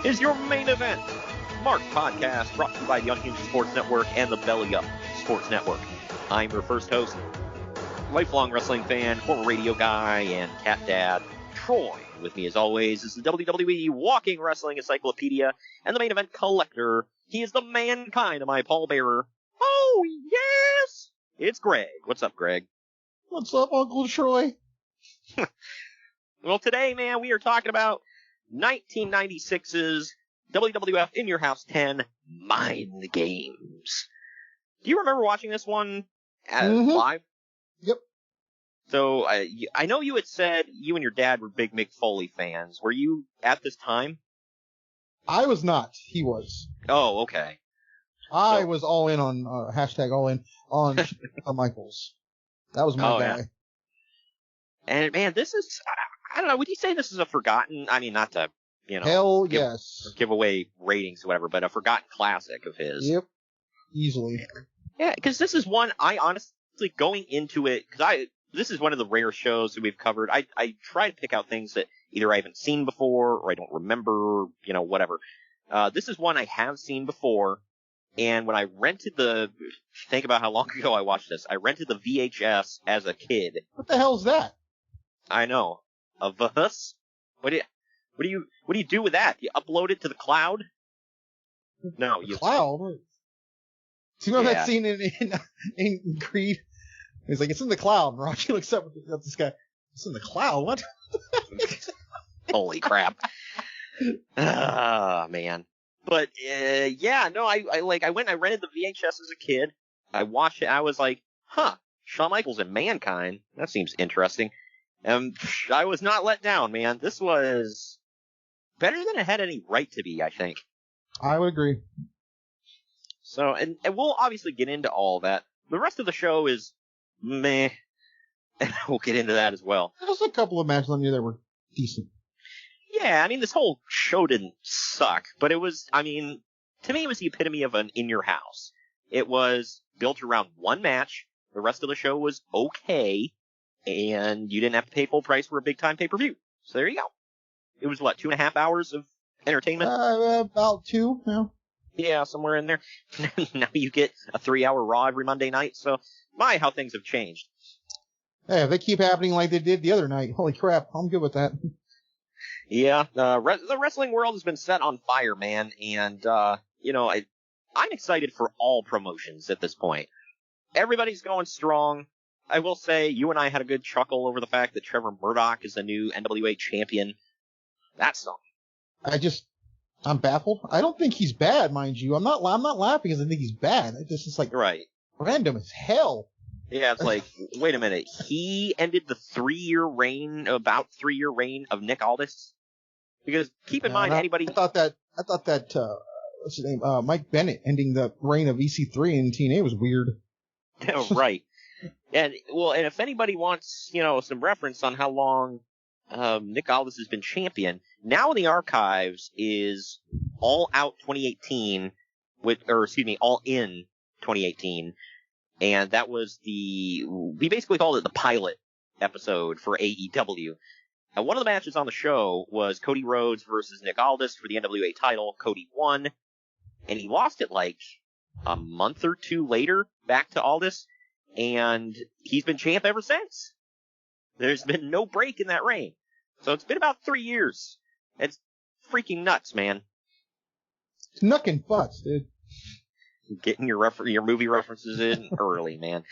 is your main event Mark podcast, brought to you by the Unhinged Sports Network and the Belly Up Sports Network. I'm your first host, lifelong wrestling fan, former radio guy, and cat dad, Troy. With me, as always, is the WWE Walking Wrestling Encyclopedia and the main event collector. He is the mankind of my pallbearer. Oh, yes! It's Greg. What's up, Greg? What's up, Uncle Troy? Well, today, man, we are talking about 1996's WWF In Your House 10 Mind Games. Do you remember watching this one live? Yep. So, I know you had said you and your dad were big Mick Foley fans. Were you at this time? I was not. He was. Oh, okay. I was all in on, hashtag all in on Shawn Michaels. That was my guy. Yeah. And, man, this is, I don't know, would you say this is a forgotten, I mean, not to, Hell yes. give away ratings or whatever, but a forgotten classic of his. Yep. Easily. Yeah, because this is one, I honestly, going into it, because this is one of the rare shows that we've covered. I try to pick out things that either I haven't seen before or I don't remember, whatever. This is one I have seen before, and when I rented think about how long ago I watched this. I rented the VHS as a kid. What the hell's that? I know. A VHS? What do you do with that? You upload it to the cloud? No, cloud? Do you remember that scene in Creed? He's like, it's in the cloud. And Rocky looks up at this guy. It's in the cloud? What? Holy crap. Ah, man. But, I went and I rented the VHS as a kid. I watched it. I was like, Shawn Michaels and Mankind. That seems interesting. And I was not let down, man. This was better than it had any right to be, I think. I would agree. So, and we'll obviously get into all that. The rest of the show is meh, and we'll get into that as well. There's a couple of matches on here that were decent. Yeah, I mean, this whole show didn't suck, but it was, to me, it was the epitome of an In Your House. It was built around one match. The rest of the show was okay, and you didn't have to pay full price for a big-time pay-per-view. So there you go. It was, 2.5 hours of entertainment? About 2, yeah. Yeah, somewhere in there. Now you get a 3-hour Raw every Monday night, so how things have changed. Hey, if they keep happening like they did the other night, holy crap, I'm good with that. Yeah, the wrestling world has been set on fire, man, and, I'm excited for all promotions at this point. Everybody's going strong. I will say, you and I had a good chuckle over the fact that Trevor Murdoch is the new NWA champion. That's something. I'm baffled. I don't think he's bad, mind you. I'm not laughing because I think he's bad. It's like right. Random as hell. Yeah, it's like, wait a minute. He ended the 3-year reign of Nick Aldis. Because keep in mind, anybody. I thought that what's his name? Mike Bennett ending the reign of EC3 in TNA was weird. Right. And if anybody wants, some reference on how long Nick Aldis has been champion, now in the archives is All Out 2018 All In 2018. And that was we basically called it the pilot episode for AEW. And one of the matches on the show was Cody Rhodes versus Nick Aldis for the NWA title. Cody won, and he lost it like a month or two later back to Aldis, and he's been champ ever since. There's been no break in that reign. So it's been about 3 years. It's freaking nuts, man. It's knuckin' butts, dude. Getting your movie references in early, man.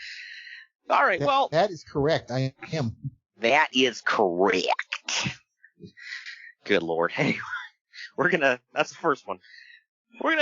All right, that is correct. I am. That is correct. Good Lord. Anyway, that's the first one. We're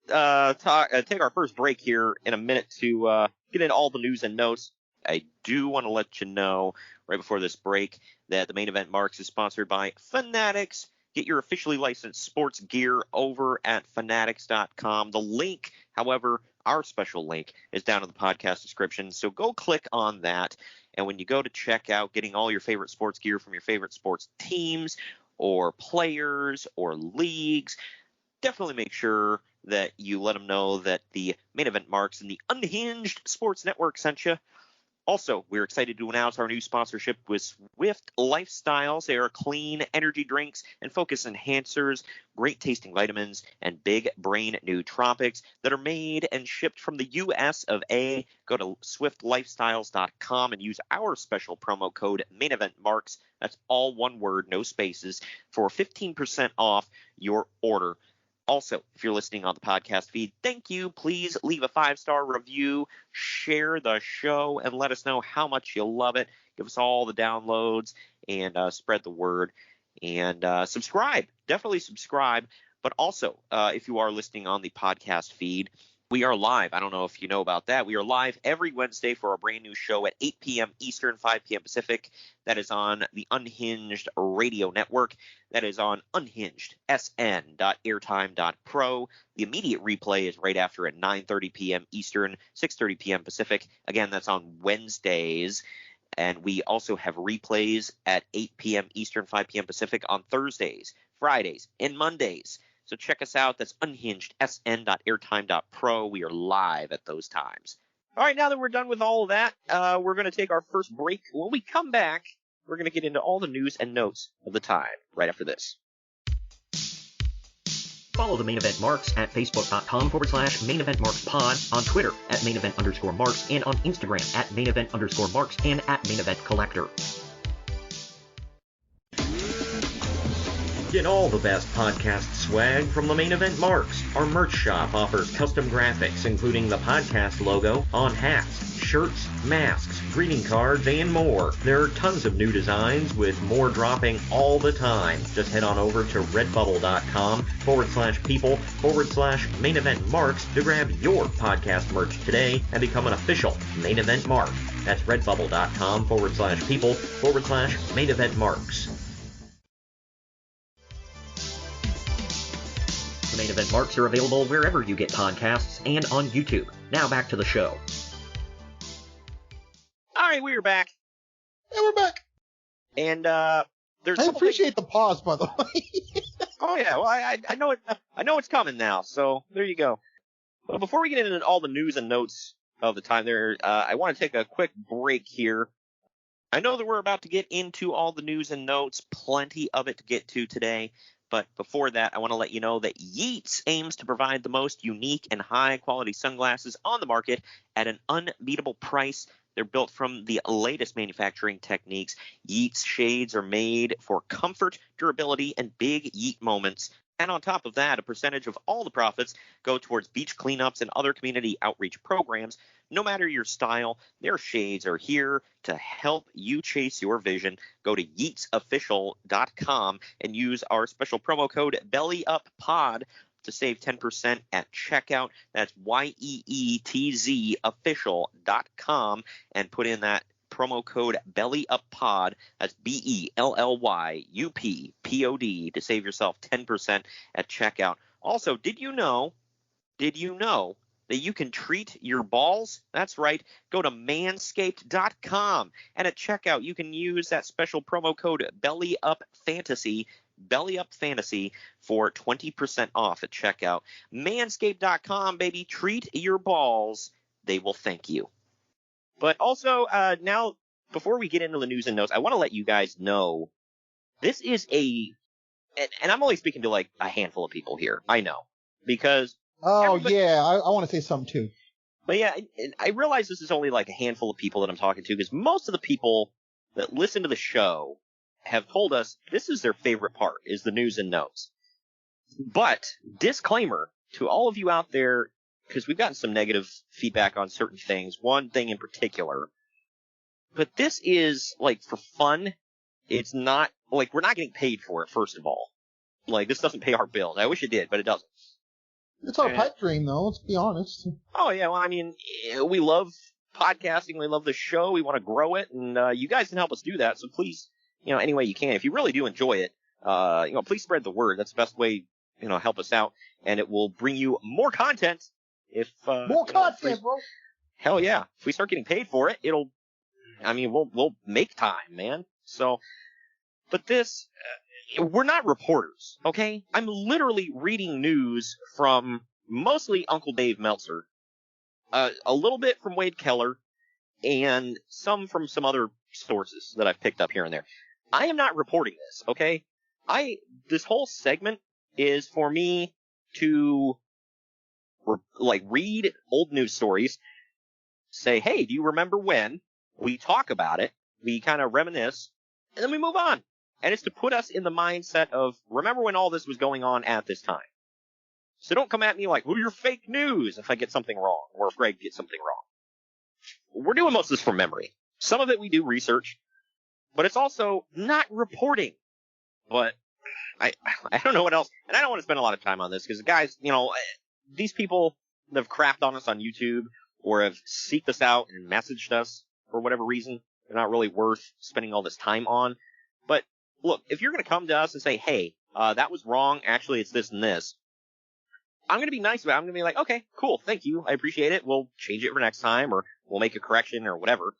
gonna take our first break here in a minute to get into all the news and notes. I do want to let you know right before this break that the main event Marks is sponsored by Fanatics. Get your officially licensed sports gear over at fanatics.com. The link, however, our special link, is down in the podcast description. So go click on that. And when you go to check out getting all your favorite sports gear from your favorite sports teams or players or leagues, definitely make sure that you let them know that the main event Marks and the Unhinged Sports Network sent you. Also, we're excited to announce our new sponsorship with Swift Lifestyles. They are clean energy drinks and focus enhancers, great tasting vitamins, and big brain nootropics that are made and shipped from the U.S. of A. Go to swiftlifestyles.com and use our special promo code MainEventMarks. That's all one word, no spaces, for 15% off your order. Also, if you're listening on the podcast feed, thank you. Please leave a 5-star review, share the show, and let us know how much you love it. Give us all the downloads and spread the word. And subscribe. Definitely subscribe. But also, if you are listening on the podcast feed, we are live. I don't know if you know about that. We are live every Wednesday for our brand new show at 8 p.m. Eastern, 5 p.m. Pacific. That is on the Unhinged Radio Network. That is on unhinged.sn.airtime.pro. The immediate replay is right after at 9:30 p.m. Eastern, 6:30 p.m. Pacific. Again, that's on Wednesdays. And we also have replays at 8 p.m. Eastern, 5 p.m. Pacific on Thursdays, Fridays, and Mondays. So check us out. That's unhinged.sn.airtime.pro. We are live at those times. All right, now that we're done with all of that, we're going to take our first break. When we come back, we're going to get into all the news and notes of the time right after this. Follow the Main Event Marks at Facebook.com/Main Event Marks Pod, on Twitter at Main Event _Marks, and on Instagram at Main Event _Marks and at Main Event Collector. Get all the best podcast swag from the Main Event Marks. Our merch shop offers custom graphics, including the podcast logo, on hats, shirts, masks, greeting cards, and more. There are tons of new designs with more dropping all the time. Just head on over to redbubble.com/people/Main Event Marks to grab your podcast merch today and become an official Main Event Mark. That's redbubble.com/people/Main Event Marks. The Main Event Marks are available wherever you get podcasts and on YouTube. Now back to the show. All right, we are back. Yeah, we're back. And there's. I appreciate the pause, by the way. Oh yeah, well I know it. I know it's coming now. So there you go. But before we get into all the news and notes of the time, I want to take a quick break here. I know that we're about to get into all the news and notes. Plenty of it to get to today. But before that, I want to let you know that Yeats aims to provide the most unique and high-quality sunglasses on the market at an unbeatable price. They're built from the latest manufacturing techniques. Yeats shades are made for comfort, durability, and big Yeet moments. And on top of that, a percentage of all the profits go towards beach cleanups and other community outreach programs. No matter your style, their shades are here to help you chase your vision. Go to yeetsofficial.com and use our special promo code BELLYUPPOD to save 10% at checkout. That's YEETZ official.com and put in that promo code BELLYUPPOD. That's BELLYUPPOD to save yourself 10% at checkout. Also, did you know that you can treat your balls? That's right. Go to manscaped.com and at checkout you can use that special promo code BELLYUPFANTASY for 20% off at checkout. Manscaped.com, baby. Treat your balls. They will thank you. But also, now, before we get into the news and notes, I want to let you guys know, this is and I'm only speaking to like a handful of people here. I know. Because. Oh, yeah, I want to say something too. But yeah, I realize this is only like a handful of people that I'm talking to, because most of the people that listen to the show have told us this is their favorite part, is the news and notes. But, disclaimer to all of you out there, because we've gotten some negative feedback on certain things, one thing in particular. But this is, like, for fun. It's not, like, we're not getting paid for it, first of all. Like, this doesn't pay our bills. I wish it did, but it doesn't. It's our pipe dream, though, let's be honest. Oh, yeah, well, I mean, we love podcasting, we love the show, we want to grow it, and you guys can help us do that, so please, any way you can. If you really do enjoy it, please spread the word. That's the best way, help us out, and it will bring you more content. More content, bro. Hell yeah. If we start getting paid for it, we'll make time, man. So, but this, we're not reporters, okay? I'm literally reading news from mostly Uncle Dave Meltzer, a little bit from Wade Keller, and some from some other sources that I've picked up here and there. I am not reporting this, okay? This whole segment is for me to, read old news stories, say, hey, do you remember when? We talk about it, we kind of reminisce, and then we move on. And it's to put us in the mindset of, remember when all this was going on at this time. So don't come at me like, well, you're fake news if I get something wrong, or if Greg gets something wrong. We're doing most of this from memory. Some of it we do research, but it's also not reporting. But I don't know what else, and I don't want to spend a lot of time on this, because guys, these people that have crapped on us on YouTube, or have seeked us out and messaged us for whatever reason, they're not really worth spending all this time on. But look, if you're going to come to us and say, hey, that was wrong, actually it's this and this, I'm going to be nice about it. I'm going to be like, okay, cool, thank you, I appreciate it, we'll change it for next time, or we'll make a correction, or whatever.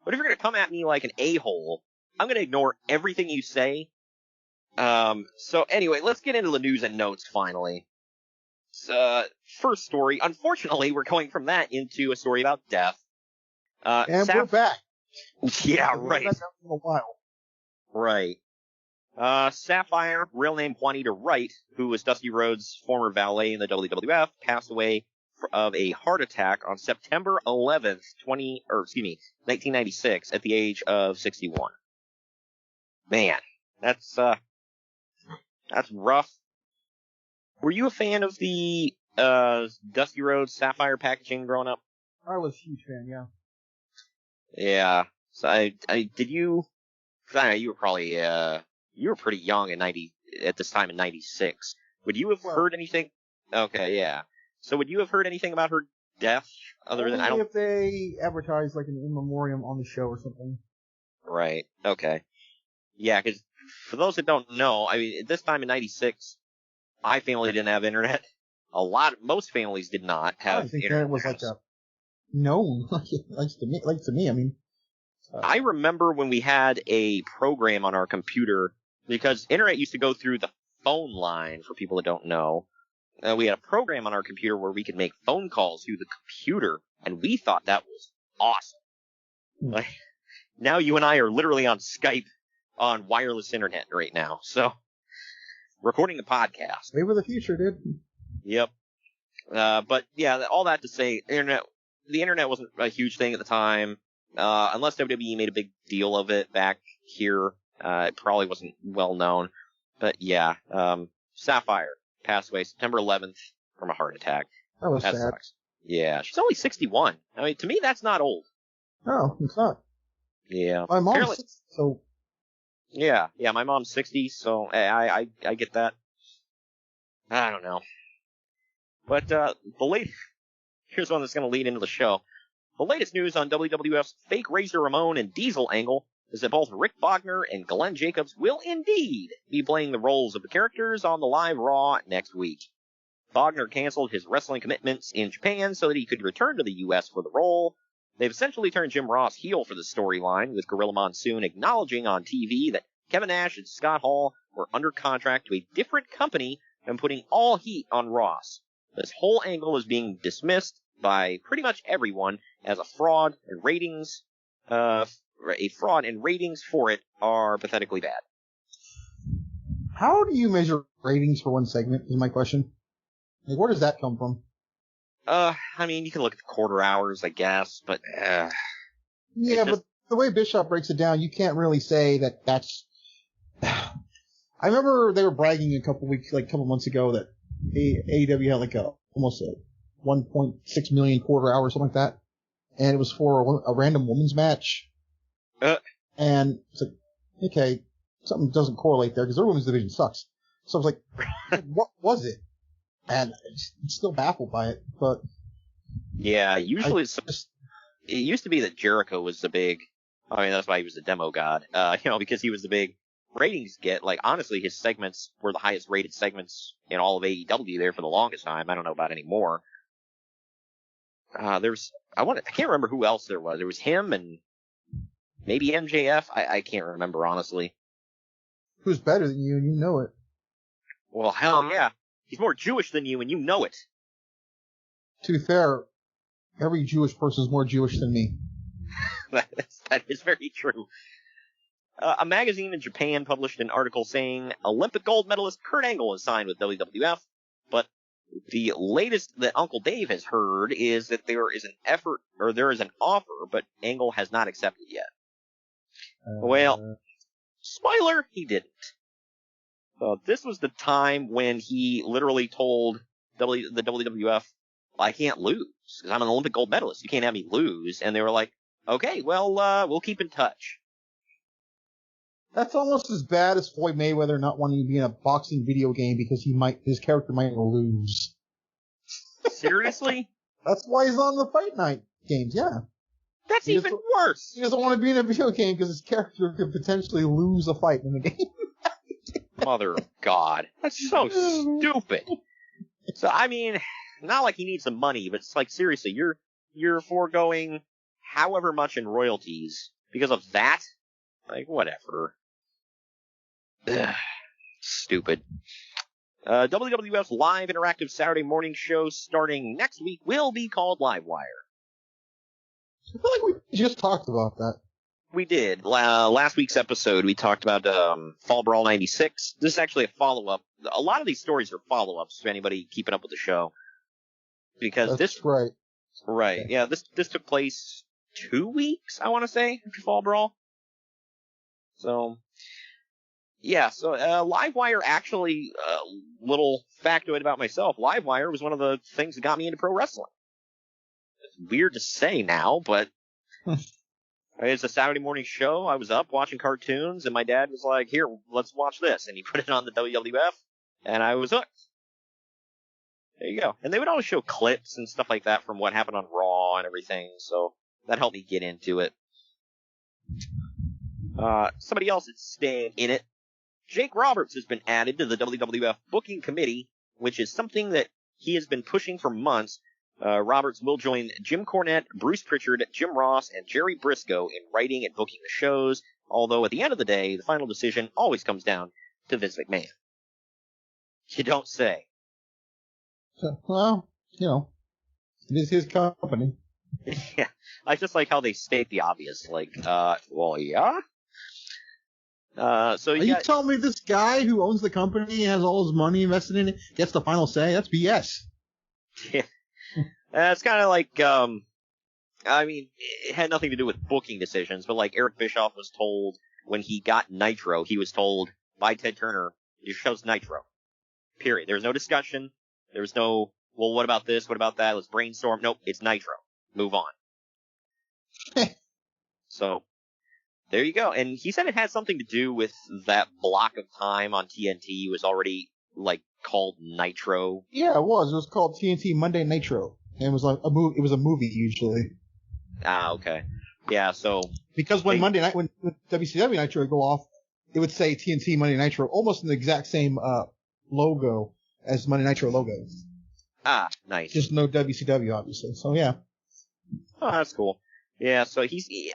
But if you're going to come at me like an a-hole, I'm going to ignore everything you say. So anyway, let's get into the news and notes finally. First story, unfortunately, we're going from that into a story about death. And we're back. Yeah, right. We're back for a while. Right. Sapphire, real name Juanita Wright, who was Dusty Rhodes' former valet in the WWF, passed away of a heart attack on September 11th, 1996, at the age of 61. Man, that's rough. Were you a fan of the Dusty Rhodes Sapphire packaging growing up? I was a huge fan, yeah. Yeah. So I did you? I know you were probably you were pretty young at this time in '96. Would you have heard anything? Okay, yeah. So would you have heard anything about her death other than if they advertised like an in memoriam on the show or something? Right. Okay. Yeah, because for those that don't know, I mean, at this time in '96, my family didn't have internet. Most families did not have internet. I think internet was like known, like to me. I mean, I remember when we had a program on our computer, because internet used to go through the phone line. For people that don't know, we had a program on our computer where we could make phone calls through the computer, and we thought that was awesome. Like, now you and I are literally on Skype on wireless internet right now, so recording a podcast. Wave of the future, dude. Yep. But yeah, all that to say, the internet wasn't a huge thing at the time, unless WWE made a big deal of it back here. It probably wasn't well known. But yeah, Sapphire passed away September 11th from a heart attack. That was sad. Sucks. Yeah, she's only 61. I mean, to me, that's not old. No, it's not. Yeah. My mom's 60, so. Yeah, my mom's 60, so I get that. I don't know. But here's one that's going to lead into the show. The latest news on WWF's fake Razor Ramon and Diesel angle is that both Rick Bogner and Glenn Jacobs will indeed be playing the roles of the characters on the live Raw next week. Bogner canceled his wrestling commitments in Japan so that he could return to the U.S. for the role. They've essentially turned Jim Ross heel for the storyline, with Gorilla Monsoon acknowledging on TV that Kevin Nash and Scott Hall were under contract to a different company and putting all heat on Ross. This whole angle is being dismissed by pretty much everyone as a fraud, and ratings for it are pathetically bad. How do you measure ratings for one segment, is my question. Like, where does that come from? I mean, you can look at the quarter hours, I guess, but yeah, but the way Bischoff breaks it down, you can't really say that that's. I remember they were bragging a couple months ago that AEW had like almost a 1.6 million quarter hour or something like that, and it was for a random women's match. And it's like, okay, something doesn't correlate there because their women's division sucks. So I was like, what was it? And I'm still baffled by it, but. Yeah, usually it used to be that Jericho was the big, I mean, that's why he was the demo god, because he was the big ratings get. Like, honestly, his segments were the highest rated segments in all of AEW there for the longest time. I don't know about anymore. I can't remember who else there was. There was him and maybe MJF. I can't remember, honestly. Who's better than you and you know it? Well, hell yeah. He's more Jewish than you and you know it. To be fair, every Jewish person is more Jewish than me. that is very true. A magazine in Japan published an article saying Olympic gold medalist Kurt Angle is signed with WWF, but the latest that Uncle Dave has heard is that there is an offer, but Angle has not accepted yet. Well, spoiler, he didn't. This was the time when he literally told the WWF, I can't lose, because I'm an Olympic gold medalist. You can't have me lose. And they were like, okay, well, we'll keep in touch. That's almost as bad as Floyd Mayweather not wanting to be in a boxing video game because his character might lose. Seriously? That's why he's on the Fight Night games, yeah. That's even worse. He doesn't want to be in a video game because his character could potentially lose a fight in the game. Mother of God. That's so stupid. So, I mean, not like he needs the money, but it's like, seriously, you're foregoing however much in royalties because of that? Like, whatever. Ugh, stupid. WWF's live interactive Saturday morning show starting next week will be called Livewire. I feel like we just talked about that. We did. Last week's episode, we talked about Fall Brawl 96. This is actually a follow-up. A lot of these stories are follow-ups for anybody keeping up with the show. Because That's right. Right, okay. Yeah, this took place 2 weeks, I want to say, after Fall Brawl. So, yeah, so Livewire actually, little factoid about myself, Livewire was one of the things that got me into pro wrestling. It's weird to say now, but it's a Saturday morning show. I was up watching cartoons, and my dad was like, here, let's watch this. And he put it on the WWF, and I was hooked. There you go. And they would always show clips and stuff like that from what happened on Raw and everything, so that helped me get into it. Somebody else is staying in it. Jake Roberts has been added to the WWF booking committee, which is something that he has been pushing for months. Roberts will join Jim Cornette, Bruce Pritchard, Jim Ross, and Jerry Briscoe in writing and booking the shows, although at the end of the day, the final decision always comes down to Vince McMahon. You don't say. Well, you know, it is his company. Yeah, I just like how they state the obvious, like, well, yeah? So Are you telling me this guy who owns the company and has all his money invested in it gets the final say? That's BS. Yeah. It's kind of like, I mean, it had nothing to do with booking decisions, but like Eric Bischoff was told when he got Nitro, he was told by Ted Turner, your show's Nitro. Period. There was no discussion. There was no, well, what about this? What about that? Let's brainstorm. Nope, it's Nitro. Move on. So, there you go. And he said it had something to do with that block of time on TNT was already, like, called Nitro. Yeah, it was. It was called TNT Monday Nitro. And it was like it was a movie usually. Ah, okay. Yeah, so. Because when when WCW Nitro would go off, it would say TNT Monday Nitro, almost in the exact same, logo as Monday Nitro logo. Ah, nice. Just no WCW, obviously. So, yeah. Oh, that's cool. Yeah, so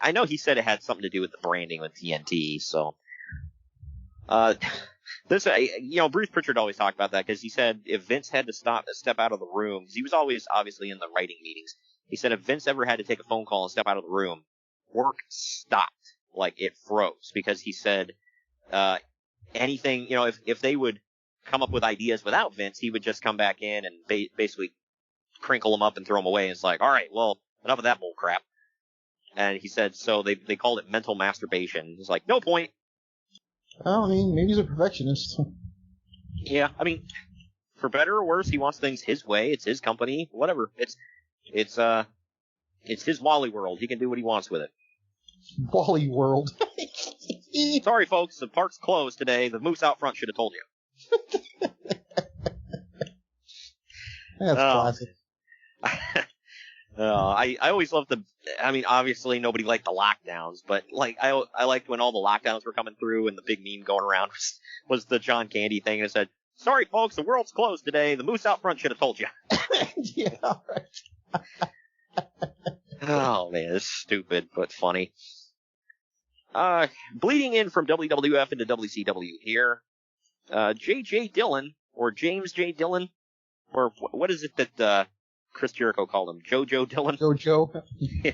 I know he said it had something to do with the branding with TNT, so. Bruce Pritchard always talked about that because he said if Vince had to step out of the room, because he was always obviously in the writing meetings, he said if Vince ever had to take a phone call and step out of the room, work stopped. Like, it froze. Because he said, anything, if they would come up with ideas without Vince, he would just come back in and basically crinkle them up and throw them away. And it's like, all right, well, enough of that bull crap. And he said, so they called it mental masturbation. It's like, no point. Well, I mean, maybe he's a perfectionist. Yeah, I mean, for better or worse, he wants things his way. It's his company, whatever. It's his Wally World. He can do what he wants with it. Wally World. Sorry, folks, the park's closed today. The moose out front should have told you. That's classic. I always loved obviously nobody liked the lockdowns, but like I liked when all the lockdowns were coming through and the big meme going around was the John Candy thing, and it said, sorry folks, the world's closed today, the moose out front should have told you. Yeah, right. Oh man, it's stupid, but funny. Bleeding in from WWF into WCW here, J.J. Dillon, or James J. Dillon, or what is it that, Chris Jericho called him? JoJo Dillon? JoJo. Yeah.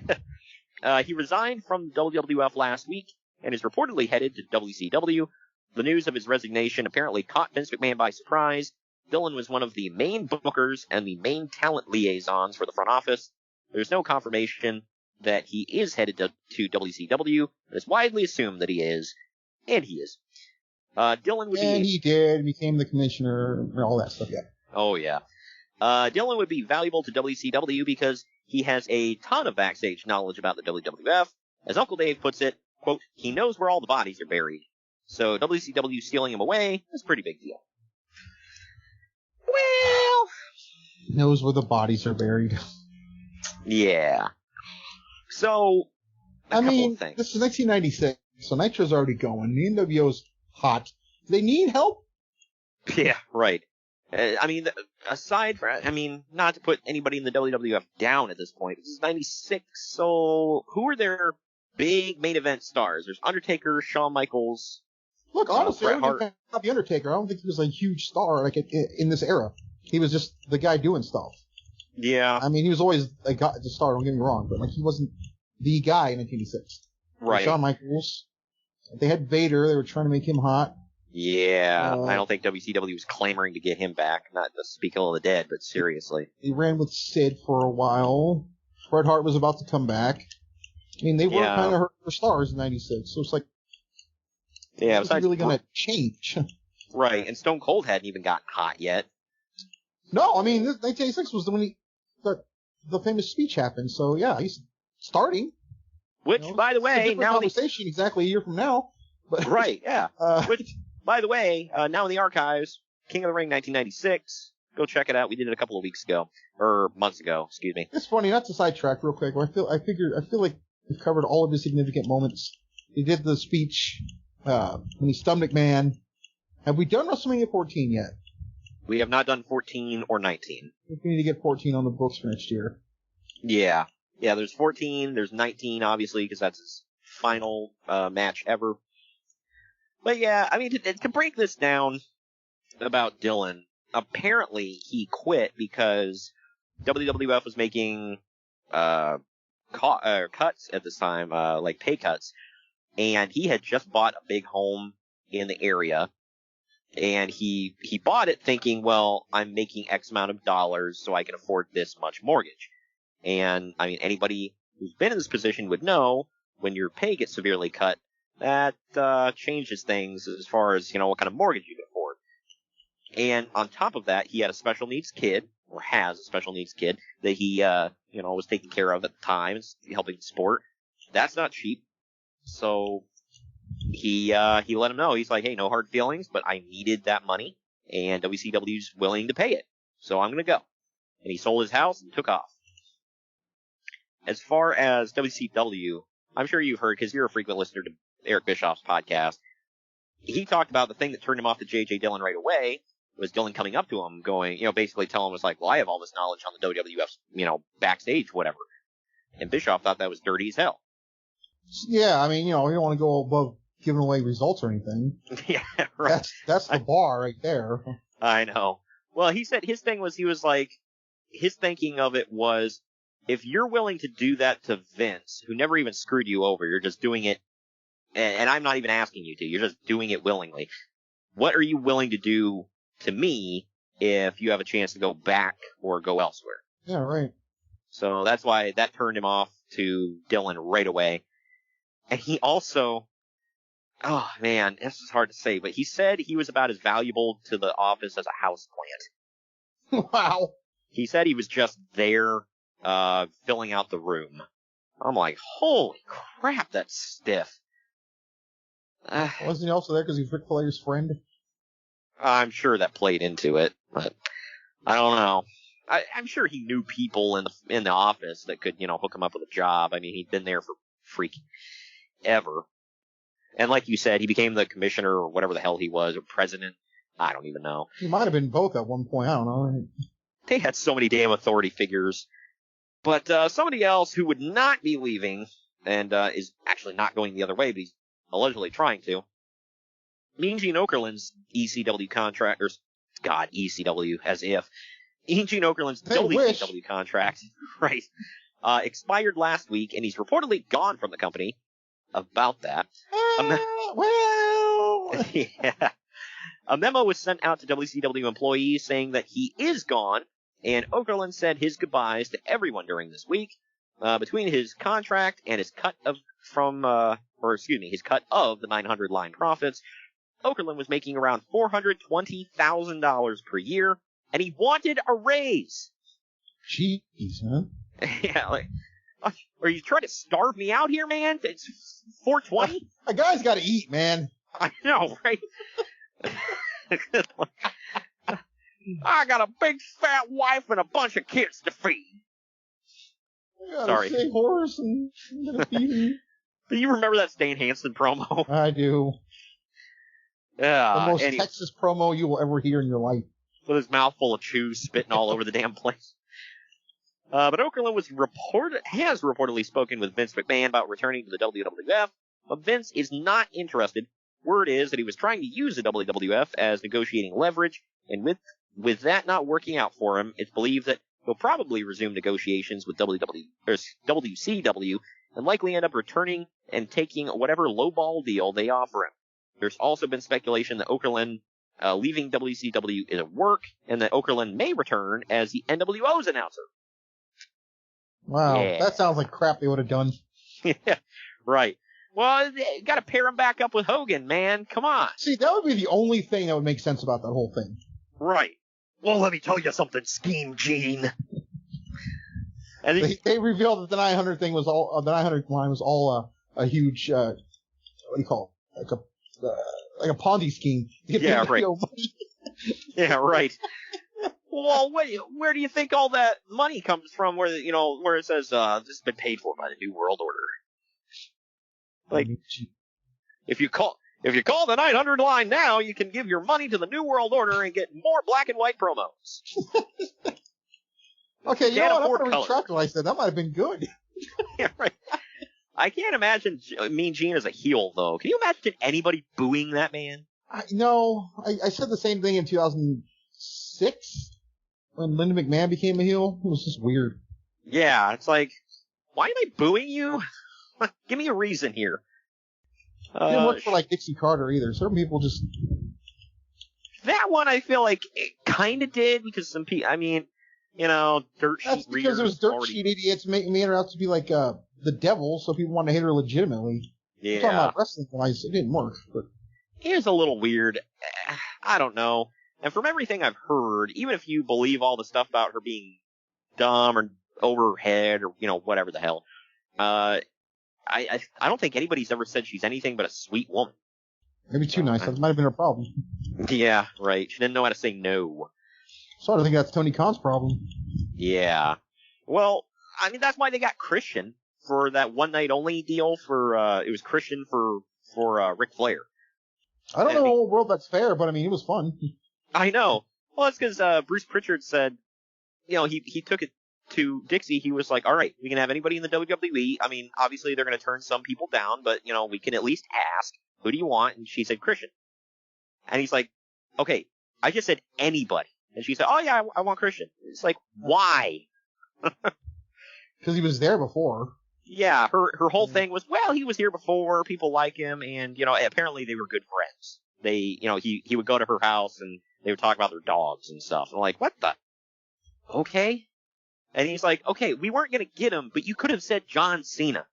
He resigned from WWF last week and is reportedly headed to WCW. The news of his resignation apparently caught Vince McMahon by surprise. Dillon was one of the main bookers and the main talent liaisons for the front office. There's no confirmation that he is headed to WCW, but it's widely assumed that he is, and he is. Dillon would and he did, became the commissioner, and all that stuff, yeah. Oh, yeah. Dillon would be valuable to WCW because he has a ton of backstage knowledge about the WWF. As Uncle Dave puts it, quote, he knows where all the bodies are buried. So WCW stealing him away is a pretty big deal. Well... knows where the bodies are buried. Yeah. So, I mean, this is 1996, so Nitro's already going. The NWO's hot. Do they need help? Yeah, right. I mean, aside from, not to put anybody in the WWF down at this point, this is 96, so who are their big main event stars? There's Undertaker, Shawn Michaels. Look, honestly, I don't think the Undertaker. I don't think he was a huge star like in this era. He was just the guy doing stuff. Yeah. I mean, he was always a guy, the star, don't get me wrong, but he wasn't the guy in 1986. Right. Shawn Michaels. They had Vader. They were trying to make him hot. Yeah. I don't think WCW was clamoring to get him back. Not to speak ill of the dead, but seriously. He ran with Sid for a while. Bret Hart was about to come back. I mean, they were kind of hurt for stars in 96, so it's like, yeah, it's really going to change. Right, and Stone Cold hadn't even gotten hot yet. No, I mean, 1986 was when the famous speech happened, so yeah, he's starting. Which, by the way, now conversation exactly a year from now. But, right, yeah. Which, by the way, now in the archives, King of the Ring 1996. Go check it out. We did it a couple of weeks ago, or months ago, excuse me. It's funny, not to sidetrack real quick. I feel like we've covered all of the significant moments. He did the speech when he stunned McMahon. Have we done WrestleMania 14 yet? We have not done 14 or 19. We need to get 14 on the books for next year. Yeah. Yeah, there's 14, there's 19, obviously, because that's his final match ever. But yeah, I mean, to break this down about Dillon, apparently he quit because WWF was making cuts at this time, like pay cuts, and he had just bought a big home in the area. And he bought it thinking, well, I'm making X amount of dollars so I can afford this much mortgage. And, I mean, anybody who's been in this position would know when your pay gets severely cut, that changes things as far as, what kind of mortgage you can afford. And on top of that, he had a special needs kid, or has a special needs kid, that he, was taking care of at the time, helping support. That's not cheap. So he let him know. He's like, hey, no hard feelings, but I needed that money, and WCW's willing to pay it. So I'm going to go. And he sold his house and took off. As far as WCW, I'm sure you've heard, because you're a frequent listener to Eric Bischoff's podcast, he talked about the thing that turned him off to J.J. Dillon right away was Dillon coming up to him going, basically telling him, was like, well, I have all this knowledge on the WWF, backstage, whatever. And Bischoff thought that was dirty as hell. Yeah, I mean, you don't want to go above giving away results or anything. Yeah, right. That's the bar right there. I know. Well, he said his thing was, he was like, his thinking of it was, if you're willing to do that to Vince, who never even screwed you over, you're just doing it, and I'm not even asking you to, you're just doing it willingly. What are you willing to do to me if you have a chance to go back or go elsewhere? Yeah, right. So that's why that turned him off to Dillon right away. And he also, oh man, this is hard to say, but he said he was about as valuable to the office as a houseplant. Wow. He said he was just there, filling out the room. I'm like, holy crap, that's stiff. Wasn't he also there because he's Ric Flair's friend? I'm sure that played into it, but I don't know. I'm sure he knew people in the office that could, hook him up with a job. I mean, he'd been there for freaking ever. And like you said, he became the commissioner or whatever the hell he was, or president. I don't even know. He might have been both at one point. I don't know. They had so many damn authority figures. But somebody else who would not be leaving, and is actually not going the other way, but he's allegedly trying to, Mean Gene Okerlund's ECW contract, or God, ECW, as if. Mean Gene Okerlund's WCW contract, right, expired last week, and he's reportedly gone from the company. About that. Yeah. A memo was sent out to WCW employees saying that he is gone, and Okerlund said his goodbyes to everyone during this week. Between his contract and his cut of his cut of the 900 line profits, Okerlund was making around $420,000 per year, and he wanted a raise. Jeez, huh? Yeah, like, are you trying to starve me out here, man? It's $420? A guy's got to eat, man. I know, right? I got a big fat wife and a bunch of kids to feed. Sorry. Say horse and feed. Do you remember that Stan Hansen promo? I do. Yeah. The most Texas promo you will ever hear in your life. With his mouth full of chews spitting all over the damn place. But Okerlund has reportedly spoken with Vince McMahon about returning to the WWF, but Vince is not interested. Word is that he was trying to use the WWF as negotiating leverage, and with that not working out for him, it's believed that he'll probably resume negotiations with WCW and likely end up returning and taking whatever lowball deal they offer him. There's also been speculation that Okerlund leaving WCW is at work, and that Okerlund may return as the NWO's announcer. Wow, yeah. That sounds like crap they would have done. Yeah, right. Well, you gotta pair him back up with Hogan, man. Come on. See, that would be the only thing that would make sense about that whole thing. Right. Well, let me tell you something, Scheme Gene. And they revealed that the 900 thing was all, the 900 line was all a huge, what do you call it? Like a Ponzi scheme. To get yeah, right. Money. Yeah, right. Well, where do you think all that money comes from? Where it says this has been paid for by the New World Order. Like, if you call the 900 line now, you can give your money to the New World Order and get more black and white promos. Okay, you know what? I'm gonna retract what I said. That might have been good. Yeah, right. I can't imagine Mean Gene as a heel, though. Can you imagine anybody booing that man? No, I said the same thing in 2006 when Linda McMahon became a heel. It was just weird. Yeah, it's like, why am I booing you? Give me a reason here. It didn't work for like Dixie Carter either. Certain people just. That one I feel like it kind of did because some people, I mean, dirt sheet. That's because there was dirt sheet idiots making her out to be like the devil, so people wanted to hit her legitimately. Yeah. I'm talking about wrestling wise, it didn't work. But it was a little weird. I don't know. And from everything I've heard, even if you believe all the stuff about her being dumb or over her head or whatever the hell, I don't think anybody's ever said she's anything but a sweet woman. Maybe too nice. That might have been her problem. Yeah, right. She didn't know how to say no. So I think that's Tony Khan's problem. Yeah. Well, I mean, that's why they got Christian for that one night only deal for, it was Christian for Ric Flair. I don't know in what world that's fair, but I mean, it was fun. I know. Well, it's because, Bruce Pritchard said, he took it to Dixie. He was like, all right, we can have anybody in the WWE. I mean, obviously they're going to turn some people down, but, we can at least ask, who do you want? And she said Christian. And he's like, okay, I just said anybody. And she said, oh yeah, I want Christian. It's like, why? Because he was there before. Yeah, her whole thing was, well, he was here before, people like him, and, apparently they were good friends. They, he would go to her house and they would talk about their dogs and stuff. I'm like, what the? Okay. And he's like, okay, we weren't going to get him, but you could have said John Cena.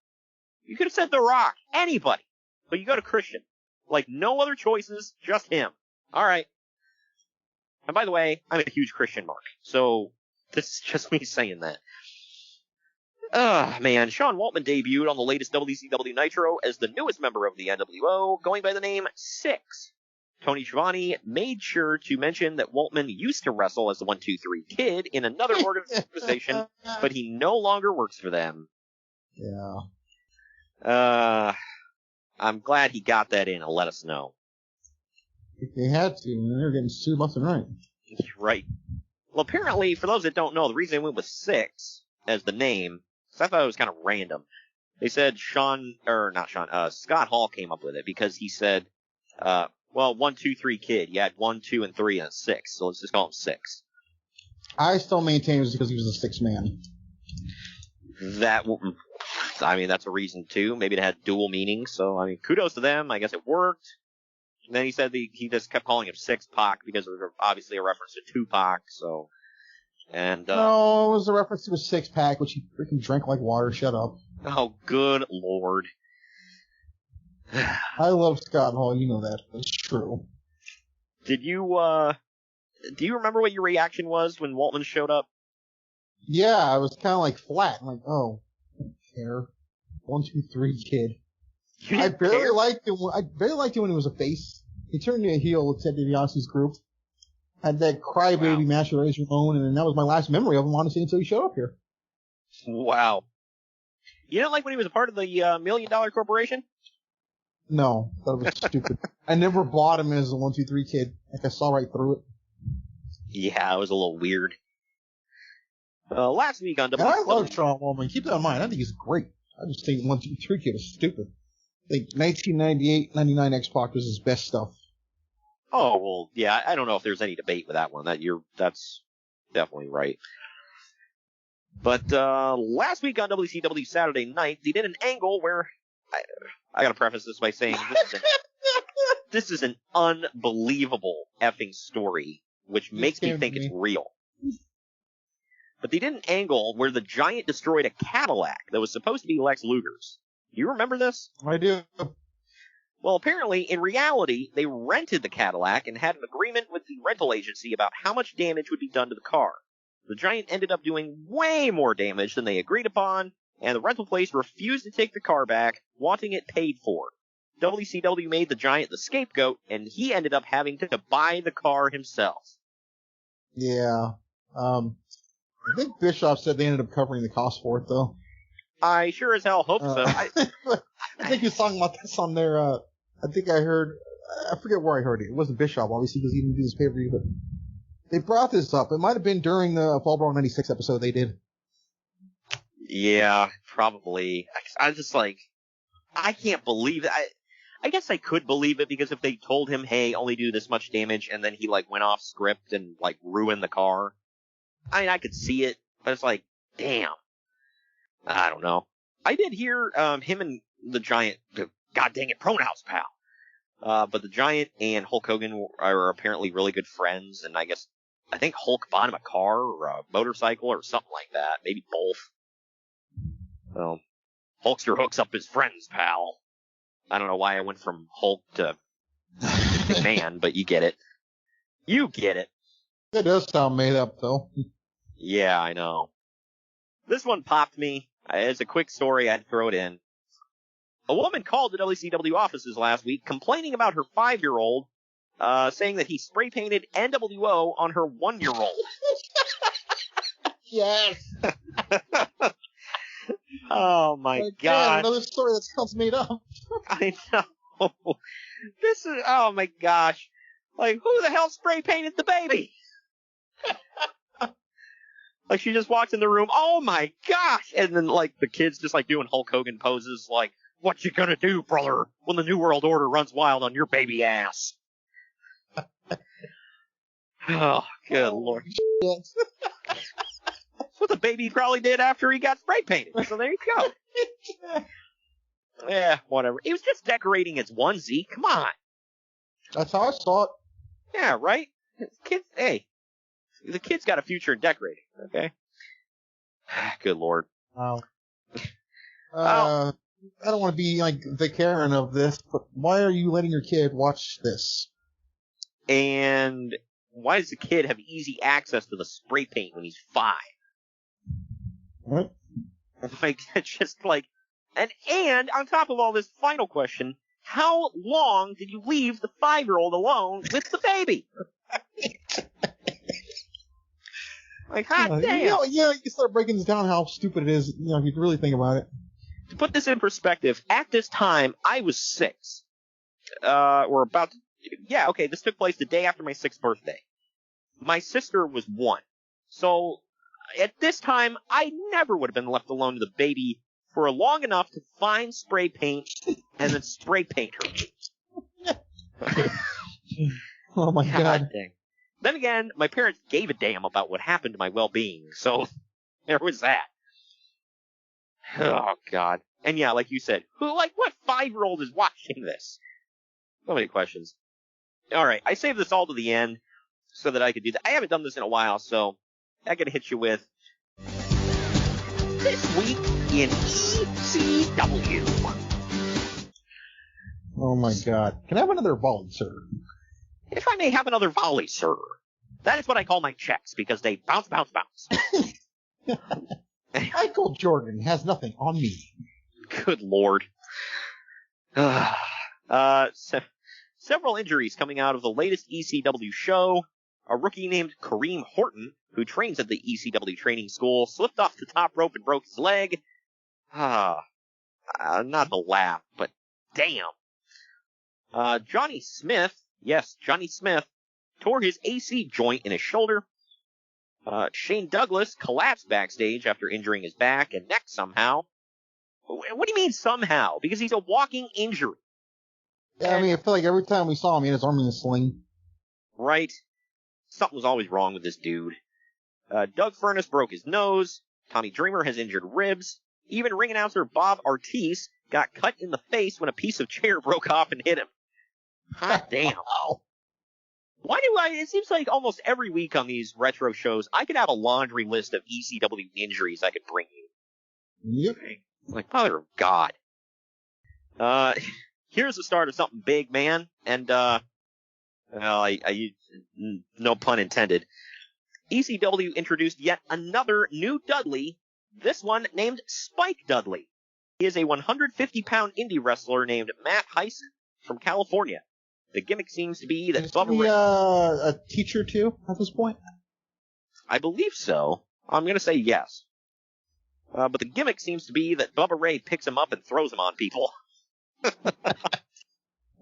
You could have said The Rock. Anybody. But you go to Christian. Like, no other choices, just him. All right. And by the way, I'm a huge Christian mark. So, this is just me saying that. Man. Sean Waltman debuted on the latest WCW Nitro as the newest member of the NWO, going by the name Six. Tony Schiavone made sure to mention that Waltman used to wrestle as the 1-2-3 Kid in another organization, but he no longer works for them. Yeah. I'm glad he got that in and let us know. They had to, and they were getting sued left and right. Right. Well, apparently, for those that don't know, the reason they went with Six as the name, I thought it was kind of random. They said Scott Hall came up with it because he said, 1-2-3 Kid. You had 1, 2, and 3 and 6, so let's just call him Six. I still maintain it was because he was a 6 man. That's a reason too. Maybe it had dual meanings. So, I mean, kudos to them. I guess it worked. And then he said he just kept calling him Six Pac because it was obviously a reference to Tupac. So, and no, it was a reference to a six-pack, which he freaking drank like water. Shut up. Oh, good lord. I love Scott Hall. You know that. It's true. Do you remember what your reaction was when Waltman showed up? Yeah, I was kind of like flat. I'm like, oh, I don't care. 1, 2, 3, kid. I barely liked him. I barely liked him when he was a face. He turned into a heel with Ted DiBiase's group. Had that crybaby match with Razor Ramon, and that was my last memory of him, honestly, until he showed up here. Wow. You didn't like when he was a part of the $1 Million Corporation? No, that was stupid. I never bought him as a 1, 2, 3 kid. Like, I saw right through it. Yeah, it was a little weird. Last week on WWF... I love Shawn Waltman. Keep that in mind. I think he's great. I just think 1, 2, 3 kid is stupid. I think 1998-99 X-Pac was his best stuff. Oh, well, yeah, I don't know if there's any debate with that one. That's definitely right. But last week on WCW Saturday Night, they did an angle where... I gotta preface this by saying this is an unbelievable effing story, which makes me think it's real. But they did an angle where the Giant destroyed a Cadillac that was supposed to be Lex Luger's. Do you remember this? I do. Well, apparently, in reality, they rented the Cadillac and had an agreement with the rental agency about how much damage would be done to the car. The Giant ended up doing way more damage than they agreed upon, and the rental place refused to take the car back, wanting it paid for. WCW made the Giant the scapegoat, and he ended up having to buy the car himself. Yeah. I think Bischoff said they ended up covering the cost for it, though. I sure as hell hope so. I think he was talking about this on their, I forget where I heard it. It wasn't Bischoff, obviously, because he didn't do this pay-per-view, but they brought this up. It might have been during the Fall Brawl 96 episode they did. Yeah, probably. I was just like, I can't believe it. I guess I could believe it because if they told him, hey, only do this much damage, and then he, like, went off script and, like, ruined the car. I mean, I could see it, but it's like, damn. I don't know. I did hear, him and the Giant, god dang it, pronouns, pal. But the Giant and Hulk Hogan are apparently really good friends, and I think Hulk bought him a car or a motorcycle or something like that. Maybe both. Well, Hulkster hooks up his friends, pal. I don't know why I went from Hulk to McMahon, but you get it. You get it. It does sound made up, though. Yeah, I know. This one popped me. As a quick story, I'd throw it in. A woman called the WCW offices last week complaining about her 5-year-old, saying that he spray painted NWO on her 1-year-old. Yes! Oh my god. Another story that sounds made up. I know. This is, oh my gosh. Like, who the hell spray painted the baby? Like, she just walks in the room, oh my gosh! And then, like, the kid's just, like, doing Hulk Hogan poses, like, what you gonna do, brother, when the New World Order runs wild on your baby ass? Oh, good lord. That's what the baby probably did after he got spray painted, so there you go. Yeah, whatever. He was just decorating his onesie, come on. That's how I saw it. Yeah, right? Kids, hey, the kid's got a future in decorating, okay? Good lord. Wow. I don't want to be like the Karen of this, but why are you letting your kid watch this? And why does the kid have easy access to the spray paint when he's 5? What? Like, it's just like, and on top of all this, final question, how long did you leave the 5-year-old alone with the baby? Like, hot damn. You start breaking this down how stupid it is, if you really think about it. To put this in perspective, at this time, I was 6. This took place the day after my 6th birthday. My sister was 1. So, at this time, I never would have been left alone with the baby for long enough to find spray paint and then spray paint her. Oh my god. Dang. Then again, my parents gave a damn about what happened to my well-being, so there was that. Oh, God. And yeah, like you said, what 5-year-old is watching this? So many questions. All right, I saved this all to the end so that I could do that. I haven't done this in a while, so I gotta hit you with This Week in ECW. Oh, my God. Can I have another volley, sir? If I may have another volley, sir. That is what I call my checks, because they bounce, bounce, bounce. Michael Jordan has nothing on me. Good Lord. Several injuries coming out of the latest ECW show. A rookie named Kareem Horton, who trains at the ECW training school, slipped off the top rope and broke his leg. Not to laugh, but damn. Johnny Smith, yes, Johnny Smith, tore his AC joint in his shoulder. Shane Douglas collapsed backstage after injuring his back and neck somehow. What do you mean somehow? Because he's a walking injury. Yeah, I mean, I feel like every time we saw him, he had his arm in a sling. Right? Something was always wrong with this dude. Doug Furness broke his nose. Tommy Dreamer has injured ribs. Even ring announcer Bob Ortiz got cut in the face when a piece of chair broke off and hit him. Hot damn. Why do it seems like almost every week on these retro shows, I could have a laundry list of ECW injuries I could bring you. Yep. Like, mother of God. Here's the start of something big, man. And, no pun intended. ECW introduced yet another new Dudley, this one named Spike Dudley. He is a 150-pound indie wrestler named Matt Hyson from California. The gimmick seems to be that Bubba Ray... a teacher, too, at this point? I believe so. I'm going to say yes. But the gimmick seems to be that Bubba Ray picks him up and throws him on people.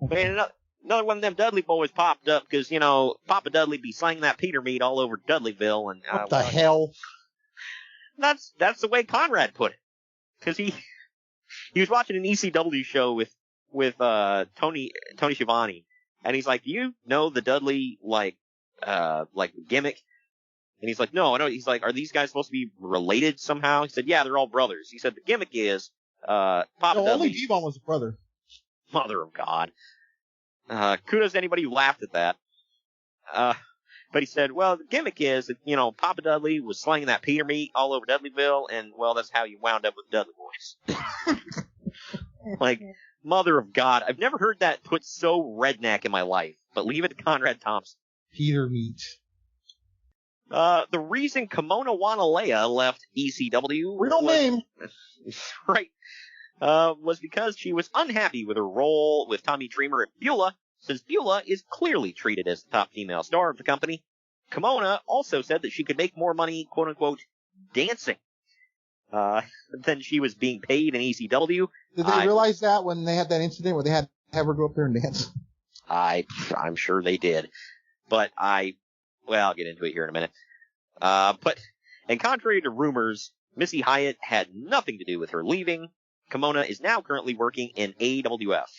Man, another one of them Dudley boys popped up because, Papa Dudley be slanging that Peter meat all over Dudleyville. And what the hell? That's the way Conrad put it. Because he was watching an ECW show with Tony Schiavone. And he's like, do you know the Dudley, gimmick? And he's like, no, I know. He's like, are these guys supposed to be related somehow? He said, yeah, they're all brothers. He said, the gimmick is, Papa Dudley. Only Devon was a brother. Mother of God. Kudos to anybody who laughed at that. But he said, well, the gimmick is that, Papa Dudley was slinging that Peter meat all over Dudleyville, and, well, that's how you wound up with the Dudley boys. Like, mother of God. I've never heard that put so redneck in my life, but leave it to Conrad Thompson. Peter meat. The reason Kimona Wanalea left ECW... Real name. Right. Was because she was unhappy with her role with Tommy Dreamer and Beulah, since Beulah is clearly treated as the top female star of the company. Kimona also said that she could make more money, quote-unquote, dancing, than she was being paid in ECW. Did they realize that when they had that incident where they had to have her go up there and dance? I'm sure they did. But I'll get into it here in a minute. And contrary to rumors, Missy Hyatt had nothing to do with her leaving. Kimona is now currently working in AWF,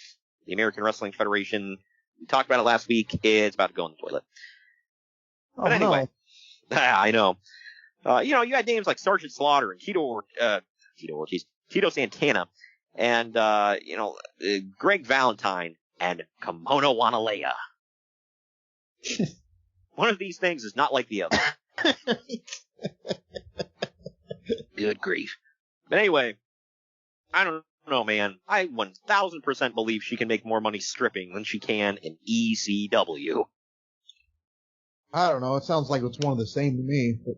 the American Wrestling Federation. We talked about it last week. It's about to go in the toilet. But anyway, no. I know. You had names like Sergeant Slaughter and Tito Santana, and, Greg Valentine and Kimona Wanalea. One of these things is not like the other. Good grief. But anyway, I don't know, man. I 1000% believe she can make more money stripping than she can in ECW. I don't know. It sounds like it's one of the same to me. But...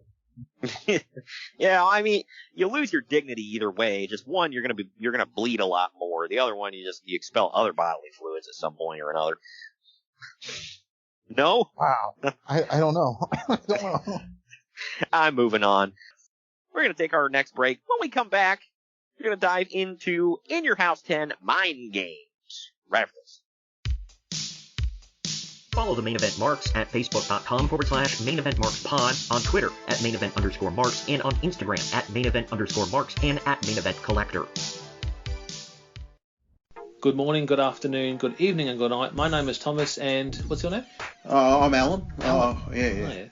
Yeah, I mean, you lose your dignity either way. Just one, you're gonna bleed a lot more. The other one, you expel other bodily fluids at some point or another. No? Wow. I don't know. I don't know. I'm moving on. We're gonna take our next break. When we come back, we're gonna dive into In Your House 10 Mind Games. Right after this. Follow the Main Event Marks at Facebook.com/Main Event Marks Pod, on Twitter at Main Event _Marks, and on Instagram at Main Event _Marks and at Main Event Collector. Good morning, good afternoon, good evening, and good night. My name is Thomas, and what's your name? I'm Alan. Oh, yeah.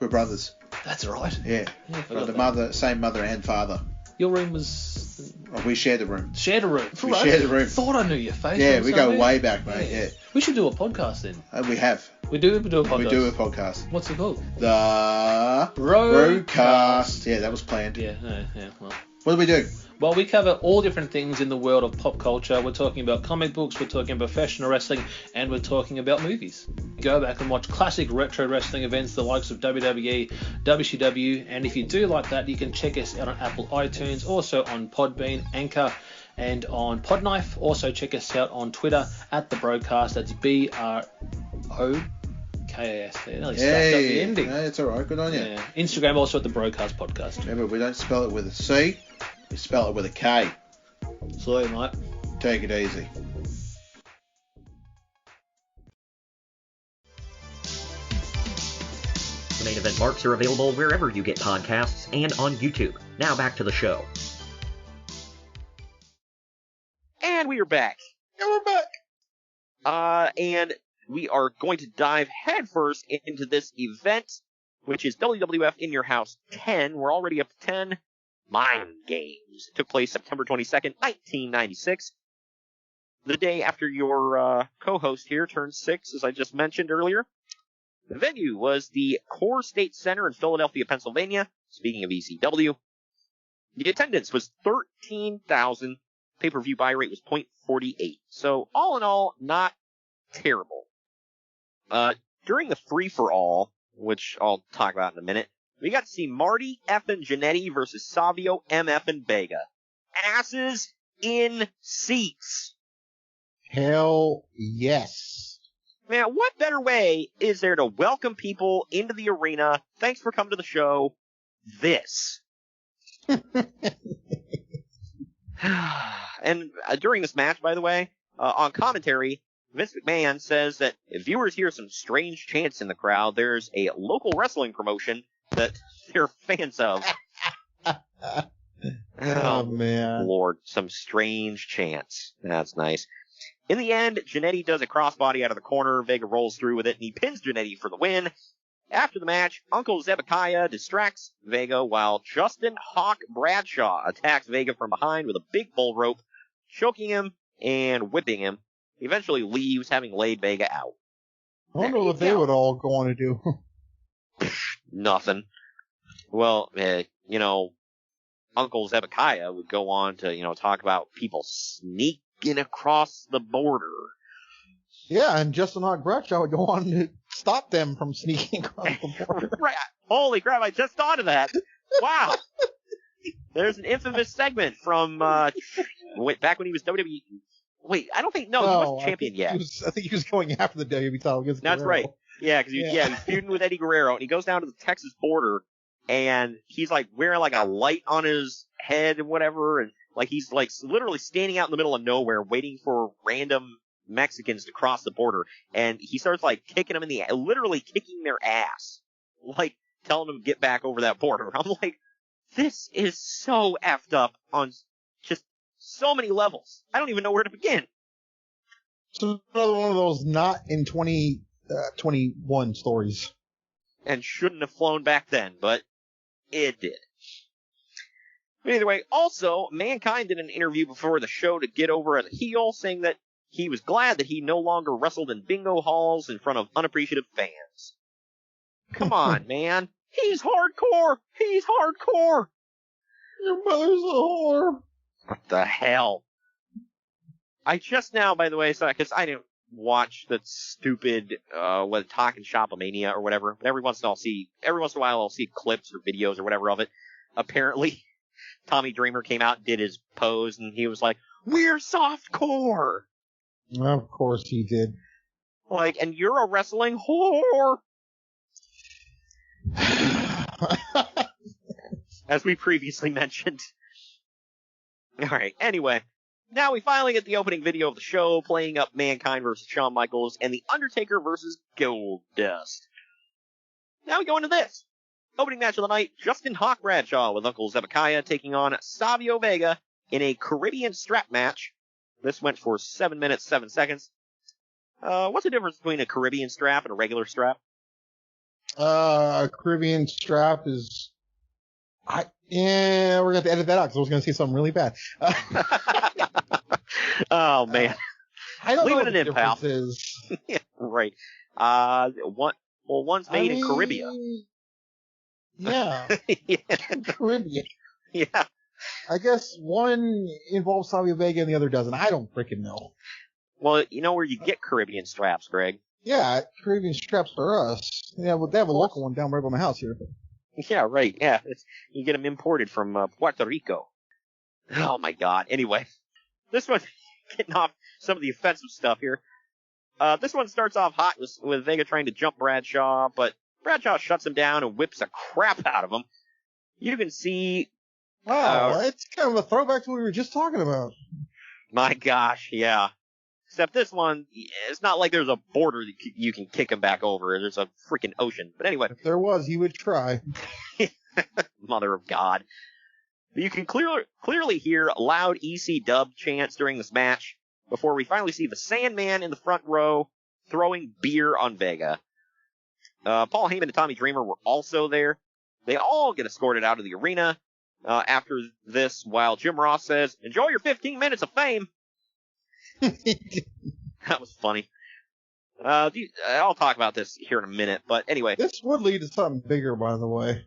We're brothers. That's right. Yeah. The same mother and father. Your room was Oh, we shared the room. Shared a room. We shared the room. Thought I knew your face. Yeah, we go way back, mate. Yeah. We should do a podcast then. We have. We do a podcast. We do a podcast. What's it called? The Broadcast. Yeah, that was planned. Yeah. Well. What do we do? Well, we cover all different things in the world of pop culture. We're talking about comic books, we're talking about professional wrestling, and we're talking about movies. Go back and watch classic retro wrestling events, the likes of WWE, WCW, and if you do like that, you can check us out on Apple iTunes, also on Podbean, Anchor, and on Podknife. Also check us out on Twitter at The Broadcast. That's BROKAS. Nearly stuffed up the ending. No, it's alright, good on you. Yeah. Instagram also at The Broadcast Podcast. Remember, we don't spell it with a C, we spell it with a K. Sorry, mate. Take it easy. The main event marks are available wherever you get podcasts and on YouTube. Now back to the show. And we are back. Yeah, we're back. And we are going to dive headfirst into this event, which is WWF In Your House 10. We're already up to 10. Mind Games. It took place September 22nd, 1996. The day after your co-host here turned 6, as I just mentioned earlier. The venue was the Core State Center in Philadelphia, Pennsylvania. Speaking of ECW. The attendance was 13,000. Pay-per-view buy rate was 0.48. So, all in all, not terrible. During the free-for-all, which I'll talk about in a minute, we got to see Marty effing Jannetty versus Savio MF Vega. Asses in seats. Hell yes. Man, what better way is there to welcome people into the arena? Thanks for coming to the show. This. And during this match, by the way, on commentary, Vince McMahon says that if viewers hear some strange chants in the crowd, there's a local wrestling promotion that they're fans of. Oh, man. Lord, some strange chants. That's nice. In the end, Jannetty does a crossbody out of the corner. Vega rolls through with it, and he pins Jannetty for the win. After the match, Uncle Zebekiah distracts Vega while Justin Hawk Bradshaw attacks Vega from behind with a big bull rope, choking him and whipping him. He eventually leaves, having laid Vega out. I wonder what they would all go on to do. Nothing. Well, Uncle Zebekiah would go on to, talk about people sneaking across the border. Yeah, and Justin Hawk Bradshaw would go on to stop them from sneaking across the border. Right. Holy crap, I just thought of that. Wow. There's an infamous segment from, back when he was WWE. Wait, I don't think, he wasn't champion yet. I think he was going after the WWE title against That's Guerrero. right. Yeah, because he was feuding with Eddie Guerrero, and he goes down to the Texas border, and he's wearing a light on his head and whatever, and he's literally standing out in the middle of nowhere waiting for random Mexicans to cross the border, and he starts kicking them literally kicking their ass, telling them to get back over that border. I'm like, this is so effed up on just so many levels. I don't even know where to begin. So another one of those not in 2021 stories. And shouldn't have flown back then, but it did. Either way, also, Mankind did an interview before the show to get over as a heel, saying that he was glad that he no longer wrestled in bingo halls in front of unappreciative fans. Come on, man. He's hardcore! He's hardcore! Your mother's a whore. What the hell? I just now, by the way, because I didn't watch that stupid, Talking Shop-a-mania or whatever, but every once in a while I'll see clips or videos or whatever of it. Apparently, Tommy Dreamer came out and did his pose, and he was like, "We're softcore!" Of course he did. And you're a wrestling whore! As we previously mentioned. Alright, anyway. Now we finally get the opening video of the show, playing up Mankind versus Shawn Michaels and The Undertaker versus Goldust. Now we go into this. Opening match of the night, Justin Hawk Bradshaw with Uncle Zebekiah taking on Savio Vega in a Caribbean strap match. This went for 7 minutes, 7 seconds. What's the difference between a Caribbean strap and a regular strap? A Caribbean strap is, Yeah, we're going to have to edit that out because I was going to say something really bad. Oh, man. I don't Leave know it what the in, pal. difference is. Yeah, right. One's made in Caribbean. Yeah, Yeah. Caribbean. Yeah. I guess one involves Savio Vega and the other doesn't. I don't freaking know. Well, you know where you get Caribbean straps, Greg? Yeah, Caribbean straps for us. Yeah, well, they have a local one down right by my house here. Yeah, right. Yeah, you get them imported from Puerto Rico. Oh my God. Anyway, this one getting off some of the offensive stuff here. This one starts off hot with Vega trying to jump Bradshaw, but Bradshaw shuts him down and whips the crap out of him. You can see. Wow, it's kind of a throwback to what we were just talking about. My gosh, yeah. Except this one, it's not like there's a border that you can kick him back over. There's a freaking ocean. But anyway. If there was, he would try. Mother of God. But you can clearly hear loud EC dub chants during this match before we finally see the Sandman in the front row throwing beer on Vega. Paul Heyman and Tommy Dreamer were also there. They all get escorted out of the arena after this, while Jim Ross says, "Enjoy your 15 minutes of fame." That was funny. I'll talk about this here in a minute, but anyway. This would lead to something bigger, by the way.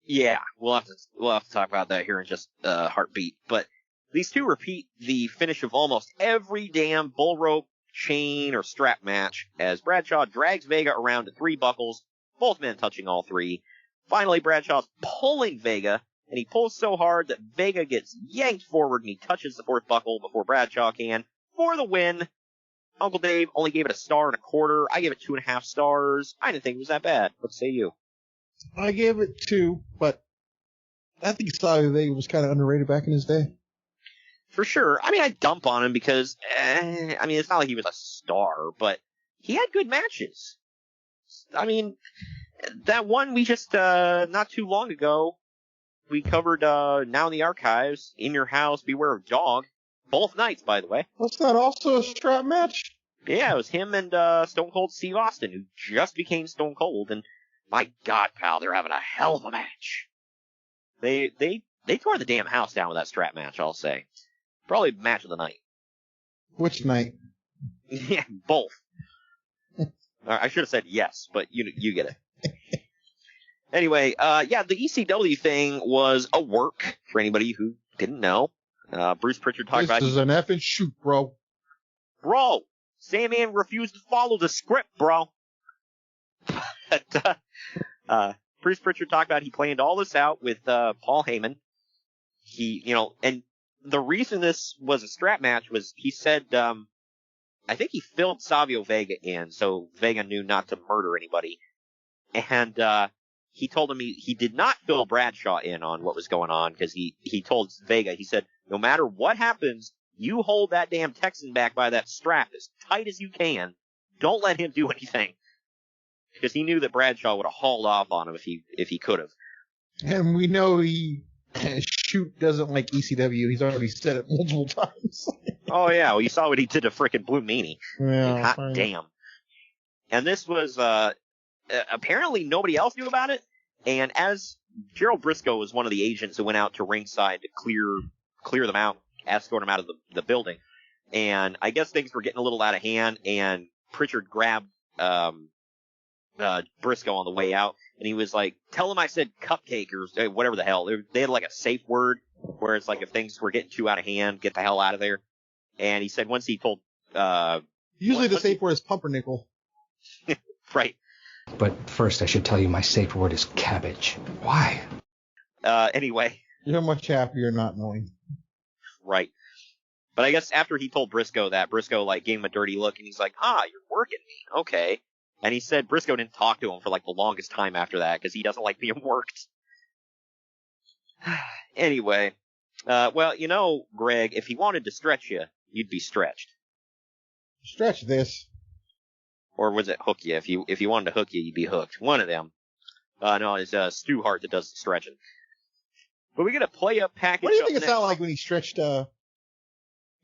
Yeah, we'll have to talk about that here in just a heartbeat. But these two repeat the finish of almost every damn bull rope, chain, or strap match as Bradshaw drags Vega around to 3 buckles, both men touching all 3. Finally, Bradshaw's pulling Vega, and he pulls so hard that Vega gets yanked forward and he touches the 4th buckle before Bradshaw can for the win. Uncle Dave only gave it 1.25 stars. I gave it 2.5 stars. I didn't think it was that bad. What say you? I gave it 2, but I think Savio Vega was kind of underrated back in his day. For sure. I mean, I dump on him because, it's not like he was a star, but he had good matches. I mean, that one we just, not too long ago, we covered, Now in the Archives, In Your House, Beware of Dog. Both nights, by the way. Was that also a strap match? Yeah, it was him and, Stone Cold Steve Austin, who just became Stone Cold, and my God, pal, they're having a hell of a match. They tore the damn house down with that strap match, I'll say. Probably match of the night. Which night? Yeah, both. I should have said yes, but you get it. Anyway, the ECW thing was a work for anybody who didn't know. Bruce Pritchard talked about... This is an effing shoot, bro. Bro! Sandman refused to follow the script, bro. Bruce Pritchard talked about he planned all this out with Paul Heyman. And the reason this was a strap match was he said, I think he filled Savio Vega in, so Vega knew not to murder anybody. And he told him he did not fill Bradshaw in on what was going on, because he told Vega, he said, no matter what happens, you hold that damn Texan back by that strap as tight as you can. Don't let him do anything. Because he knew that Bradshaw would have hauled off on him if he could have. And we know Shoot doesn't like ECW. He's already said it multiple times. Oh yeah, well you saw what he did to frickin' Blue Meanie. Yeah, hot damn. And this was apparently nobody else knew about it. And as Gerald Briscoe was one of the agents who went out to ringside to clear them out, escort them out of the building. And I guess things were getting a little out of hand, and Pritchard grabbed Briscoe on the way out, and he was like, tell him I said cupcake or whatever the hell. They had like a safe word where it's like if things were getting too out of hand, get the hell out of there. And he said once he told... Usually the safe word is pumpernickel. Right. But first I should tell you my safe word is cabbage. Why? Anyway. You're much happier not knowing. Right. But I guess after he told Briscoe that, Briscoe like gave him a dirty look, and he's like, you're working me. Okay. And he said Briscoe didn't talk to him for like the longest time after that because he doesn't like being worked. Anyway, Greg, if he wanted to stretch you, you'd be stretched. Stretch this. Or was it hook you? If he wanted to hook you, you'd be hooked. One of them. No, it's Stu Hart that does the stretching. But we get a play-up package. What do you think it sounded like when he stretched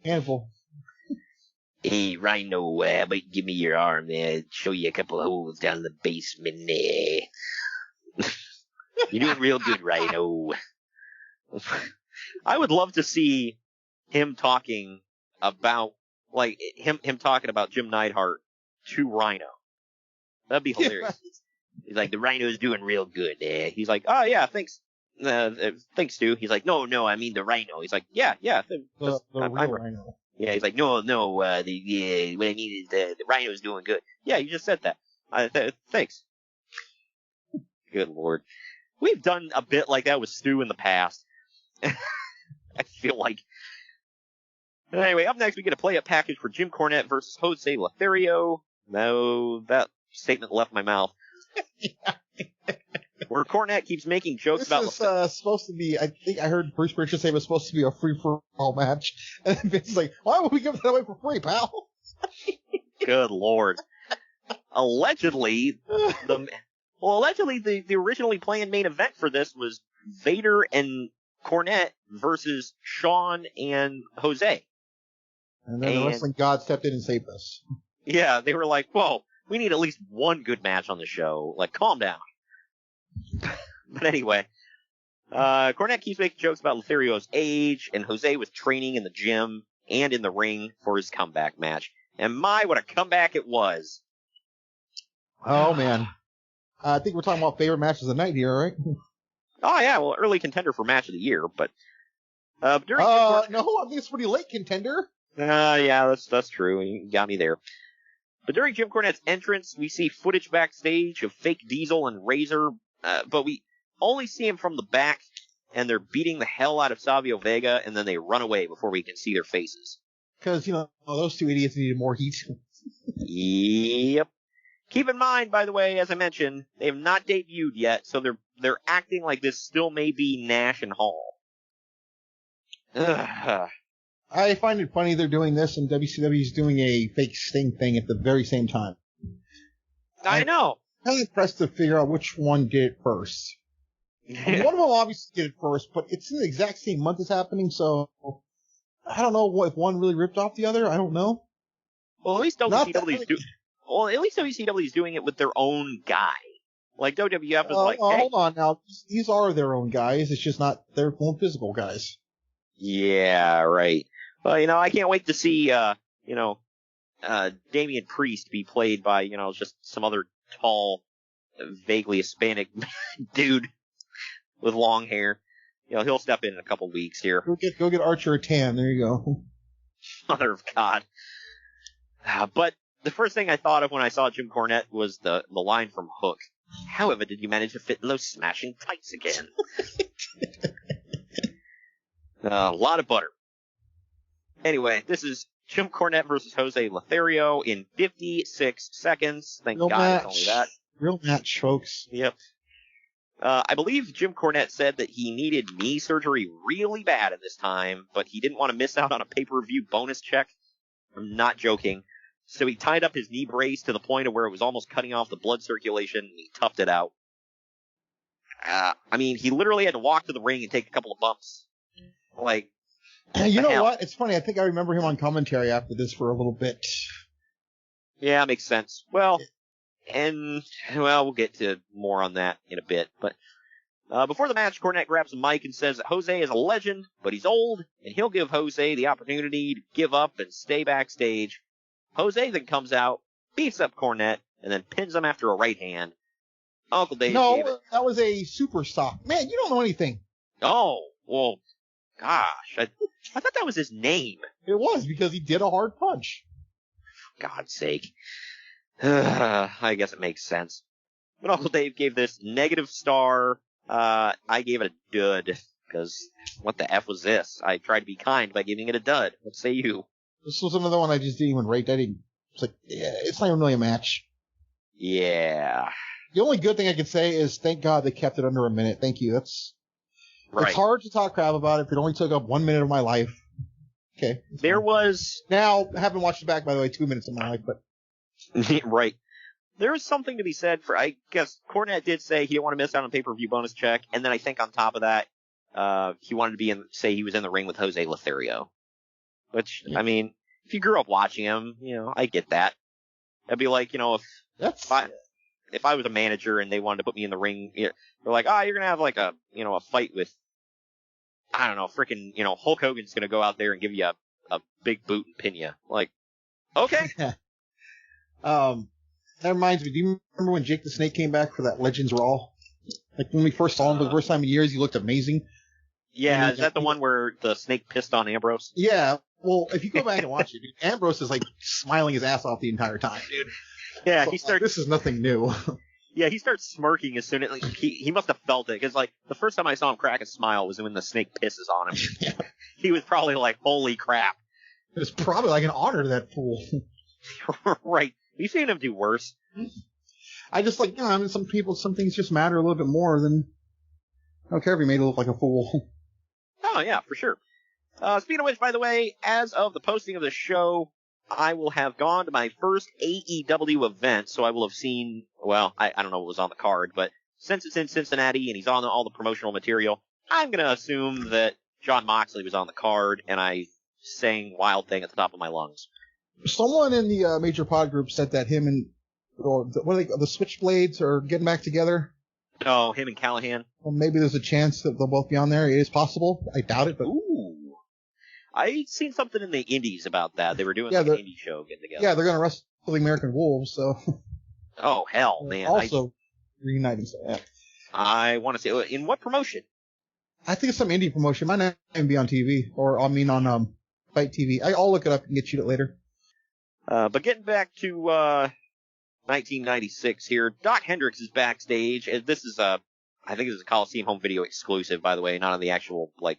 Handful? Hey, Rhino, how about give me your arm there? Show you a couple of holes down in the basement there. You're doing real good, Rhino. I would love to see him talking about, like, him talking about Jim Neidhart to Rhino. That'd be hilarious. He's like, the Rhino's doing real good. He's like, oh yeah, thanks. Thanks, Stu. He's like, no, I mean the Rhino. He's like, yeah. The real Rhino. Yeah, he's like, no, what I mean is the Rhino's doing good. Yeah, you just said that. Thanks. Good Lord. We've done a bit like that with Stu in the past. I feel like. Anyway, up next we get a play-up package for Jim Cornette versus Jose Lothario. No, that statement left my mouth. Where Cornette keeps making jokes about. This is supposed to be. I think I heard Bruce Pritchard say it was supposed to be a free-for-all match, and Vince's like, "Why would we give that away for free, pal?" Good Lord. Allegedly, the originally planned main event for this was Vader and Cornette versus Shawn and Jose. And then the wrestling god stepped in and saved us. Yeah, they were like, whoa, we need at least one good match on the show. Like, calm down. But anyway, Cornette keeps making jokes about Lothario's age, and Jose was training in the gym and in the ring for his comeback match. And my, what a comeback it was. Oh, man. I think we're talking about favorite matches of the night here, right? Oh, yeah, well, early contender for match of the year, but during no, I think it's pretty late contender. Yeah, that's true. You got me there. But during Jim Cornette's entrance, we see footage backstage of fake Diesel and Razor, but we only see him from the back, and they're beating the hell out of Savio Vega, and then they run away before we can see their faces. Because, those two idiots needed more heat. Yep. Keep in mind, by the way, as I mentioned, they have not debuted yet, so they're acting like this still may be Nash and Hall. Ugh. I find it funny they're doing this and WCW's doing a fake Sting thing at the very same time. I know. I'm kind of impressed to figure out which one did it first. I mean, one of them obviously did it first, but it's in the exact same month it's happening, so I don't know if one really ripped off the other. I don't know. Well, at least WCW's doing it with their own guy. Like WWF is like, hey. Hold on now. These are their own guys. It's just not their own physical guys. Yeah, right. Well, I can't wait to see, Damian Priest be played by, just some other tall, vaguely Hispanic dude with long hair. He'll step in a couple weeks here. Go get Archer a tan. There you go. Mother of God. But the first thing I thought of when I saw Jim Cornette was the line from Hook. However, did you manage to fit in those smashing tights again? A lot of butter. Anyway, this is Jim Cornette versus Jose Lothario in 56 seconds. Thank God it's only that. Real match, folks. Yep. I believe Jim Cornette said that he needed knee surgery really bad at this time, but he didn't want to miss out on a pay-per-view bonus check. I'm not joking. So he tied up his knee brace to the point of where it was almost cutting off the blood circulation, and he toughed it out. He literally had to walk to the ring and take a couple of bumps. Like, you know what? It's funny. I think I remember him on commentary after this for a little bit. Yeah, makes sense. Well, we'll get to more on that in a bit. But before the match, Cornette grabs the mic and says that Jose is a legend, but he's old, and he'll give Jose the opportunity to give up and stay backstage. Jose then comes out, beats up Cornette, and then pins him after a right hand. Uncle Dave gave it. That was a super sock. Man, you don't know anything. Oh, well, gosh. I thought that was his name. It was, because he did a hard punch. For God's sake. I guess it makes sense. But Uncle Dave gave this negative star. I gave it a dud, because what the F was this? I tried to be kind by giving it a dud. What say you? This was another one I just didn't even rate. It's like, yeah, it's not even really a match. Yeah. The only good thing I could say is thank God they kept it under a minute. Thank you. It's hard to talk crap about it if it only took up 1 minute of my life. Okay. Now, I haven't watched it back, by the way, 2 minutes of my life, but. Right. There is something to be said for, I guess, Cornette did say he didn't want to miss out on a pay-per-view bonus check, and then I think on top of that, he wanted to say he was in the ring with Jose Lothario. Which, yeah. If you grew up watching him, I get that. That'd be like, if if I was a manager and they wanted to put me in the ring, they're like, oh, you're gonna have like a fight with, I don't know, freaking, Hulk Hogan's gonna go out there and give you a big boot and pin you. Like, okay. That reminds me, do you remember when Jake the Snake came back for that Legends Raw? Like when we first saw him for the first time in years, he looked amazing. Yeah, is that the one where the Snake pissed on Ambrose? Yeah. Well, if you go back and watch it, dude, Ambrose is like smiling his ass off the entire time, dude. Yeah, so, he starts. This is nothing new. Yeah, he starts smirking as soon as he must have felt it, because like the first time I saw him crack a smile was when the Snake pisses on him. Yeah. He was probably like, "Holy crap!" It's probably like an honor to that fool. Right. You've seen him do worse. I just like, I mean, some things just matter a little bit more than, I don't care if he made it look like a fool. Oh, yeah, for sure. Speaking of which, by the way, as of the posting of the show, I will have gone to my first AEW event, so I will have seen, well, I don't know what was on the card, but since it's in Cincinnati and he's on all the promotional material, I'm going to assume that Jon Moxley was on the card, and I sang Wild Thing at the top of my lungs. Someone in the major pod group said that him and the Switchblades are getting back together. Oh, him and Callahan. Well, maybe there's a chance that they'll both be on there. It is possible. I doubt it, but. Ooh. I seen something in the indies about that. They were doing like an indie show getting together. Yeah, they're going to wrestle the American Wolves, so. Oh, hell, man. Also reuniting. So, yeah. I want to say, in what promotion? I think it's some indie promotion. Might not even be on TV, or I mean on Fight TV. I'll look it up and get you it later. But getting back to 1996 here, Doc Hendrix is backstage, and this is I think this is a Coliseum home video exclusive, by the way, not on the actual like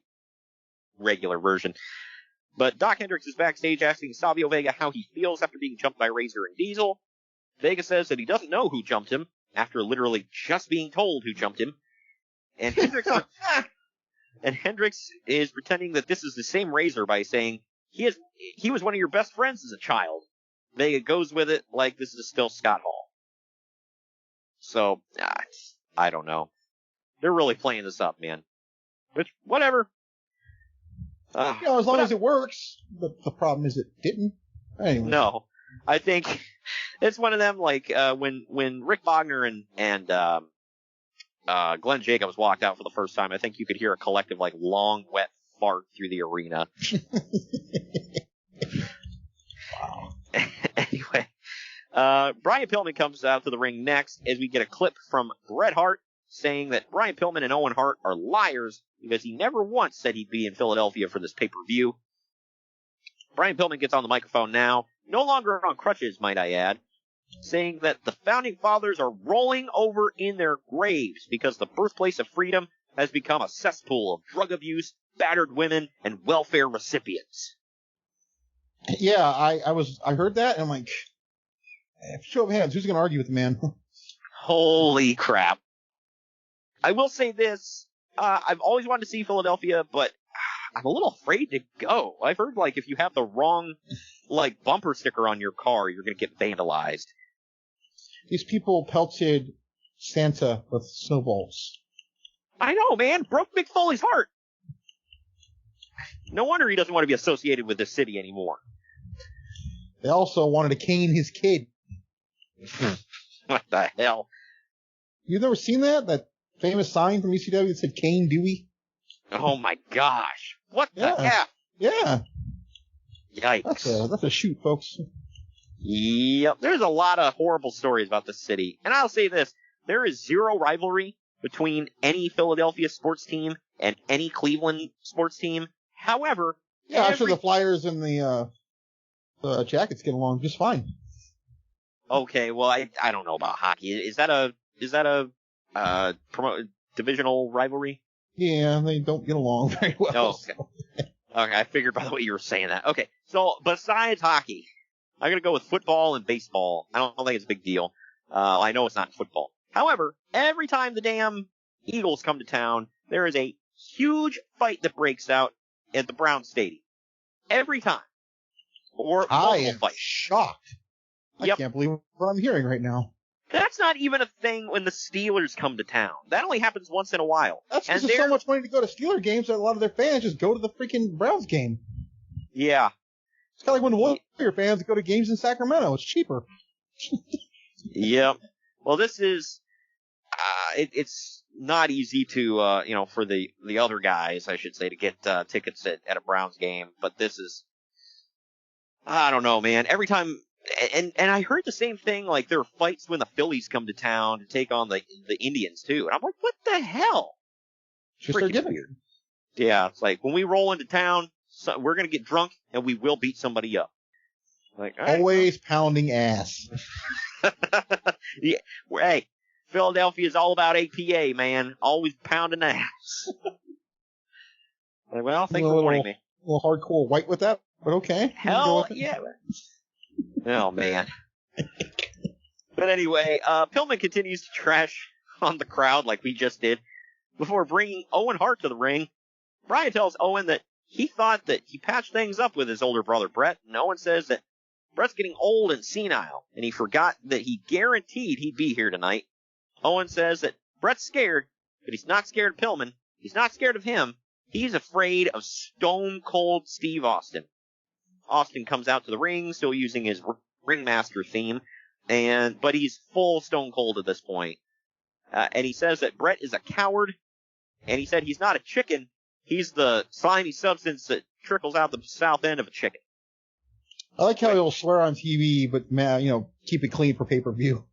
regular version. But Doc Hendrix is backstage asking Savio Vega how he feels after being jumped by Razor and Diesel. Vega says that he doesn't know who jumped him after literally just being told who jumped him, and Hendrix is pretending that this is the same Razor by saying he was one of your best friends as a child. Vega goes with it like this is still Scott Hall. So, I don't know. They're really playing this up, man. Which, whatever. As long as it works. The problem is it didn't. Anyway. No. I think it's one of them, like, when Rick Wagner and Glenn Jacobs walked out for the first time, I think you could hear a collective, like, long, wet fart through the arena. Wow. Anyway, Brian Pillman comes out to the ring next as we get a clip from Bret Hart saying that Brian Pillman and Owen Hart are liars because he never once said he'd be in Philadelphia for this pay-per-view. Brian Pillman gets on the microphone now, no longer on crutches, might I add, saying that the founding fathers are rolling over in their graves because the birthplace of freedom has become a cesspool of drug abuse, battered women, and welfare recipients. Yeah, I heard that, and I'm like, show of hands, who's going to argue with the man? Holy crap. I will say this, I've always wanted to see Philadelphia, but I'm a little afraid to go. I've heard, like, if you have the wrong, like, bumper sticker on your car, you're going to get vandalized. These people pelted Santa with snowballs. I know, man. Broke Mick Foley's heart. No wonder he doesn't want to be associated with this city anymore. They also wanted to cane his kid. What the hell? You've never seen that? That famous sign from ECW that said Cane Dewey? Oh my gosh. What the F? Yeah. Yikes. That's a shoot, folks. Yep. There's a lot of horrible stories about this city. And I'll say this. There is zero rivalry between any Philadelphia sports team and any Cleveland sports team. However, actually the Flyers and the Jackets get along just fine. Okay, well, I don't know about hockey. Is that a divisional rivalry? Yeah, they don't get along very well. Oh, okay. Okay, I figured by the way you were saying that. Okay, so besides hockey, I'm gonna go with football and baseball. I don't think it's a big deal. I know it's not football. However, every time the damn Eagles come to town, there is a huge fight that breaks out at the Brown Stadium. Every time. Or I am fight. Shocked. I can't believe what I'm hearing right now. That's not even a thing when the Steelers come to town. That only happens once in a while. That's because there's so much money to go to Steeler games that a lot of their fans just go to the freaking Browns game. Yeah. It's kind of like when Warrior fans go to games in Sacramento. It's cheaper. Yep. Well, this is, it's not easy to, for the other guys, I should say, to get, tickets at a Browns game, but this is, I don't know, man. Every time, and I heard the same thing, like, there are fights when the Phillies come to town to take on the Indians, too. And I'm like, what the hell? Just their gimmick. Weird. Yeah, it's like, when we roll into town, we're gonna get drunk, and we will beat somebody up. Like, always pounding ass. Yeah, hey, Philadelphia is all about APA, man. Always pounding ass. Like, well, thanks for warning me. A little hardcore white with that, but okay. Hell yeah. Oh, man. But anyway, Pillman continues to trash on the crowd like we just did before bringing Owen Hart to the ring. Brian tells Owen that he thought that he patched things up with his older brother, Brett, and Owen says that Brett's getting old and senile, and he forgot that he guaranteed he'd be here tonight. Owen says that Brett's scared, but he's not scared of Pillman. He's not scared of him. He's afraid of Stone Cold Steve Austin. Austin comes out to the ring, still using his Ringmaster theme, but he's full Stone Cold at this point. And he says that Brett is a coward, and he said he's not a chicken. He's the slimy substance that trickles out the south end of a chicken. I like how he'll swear on TV, but keep it clean for pay-per-view.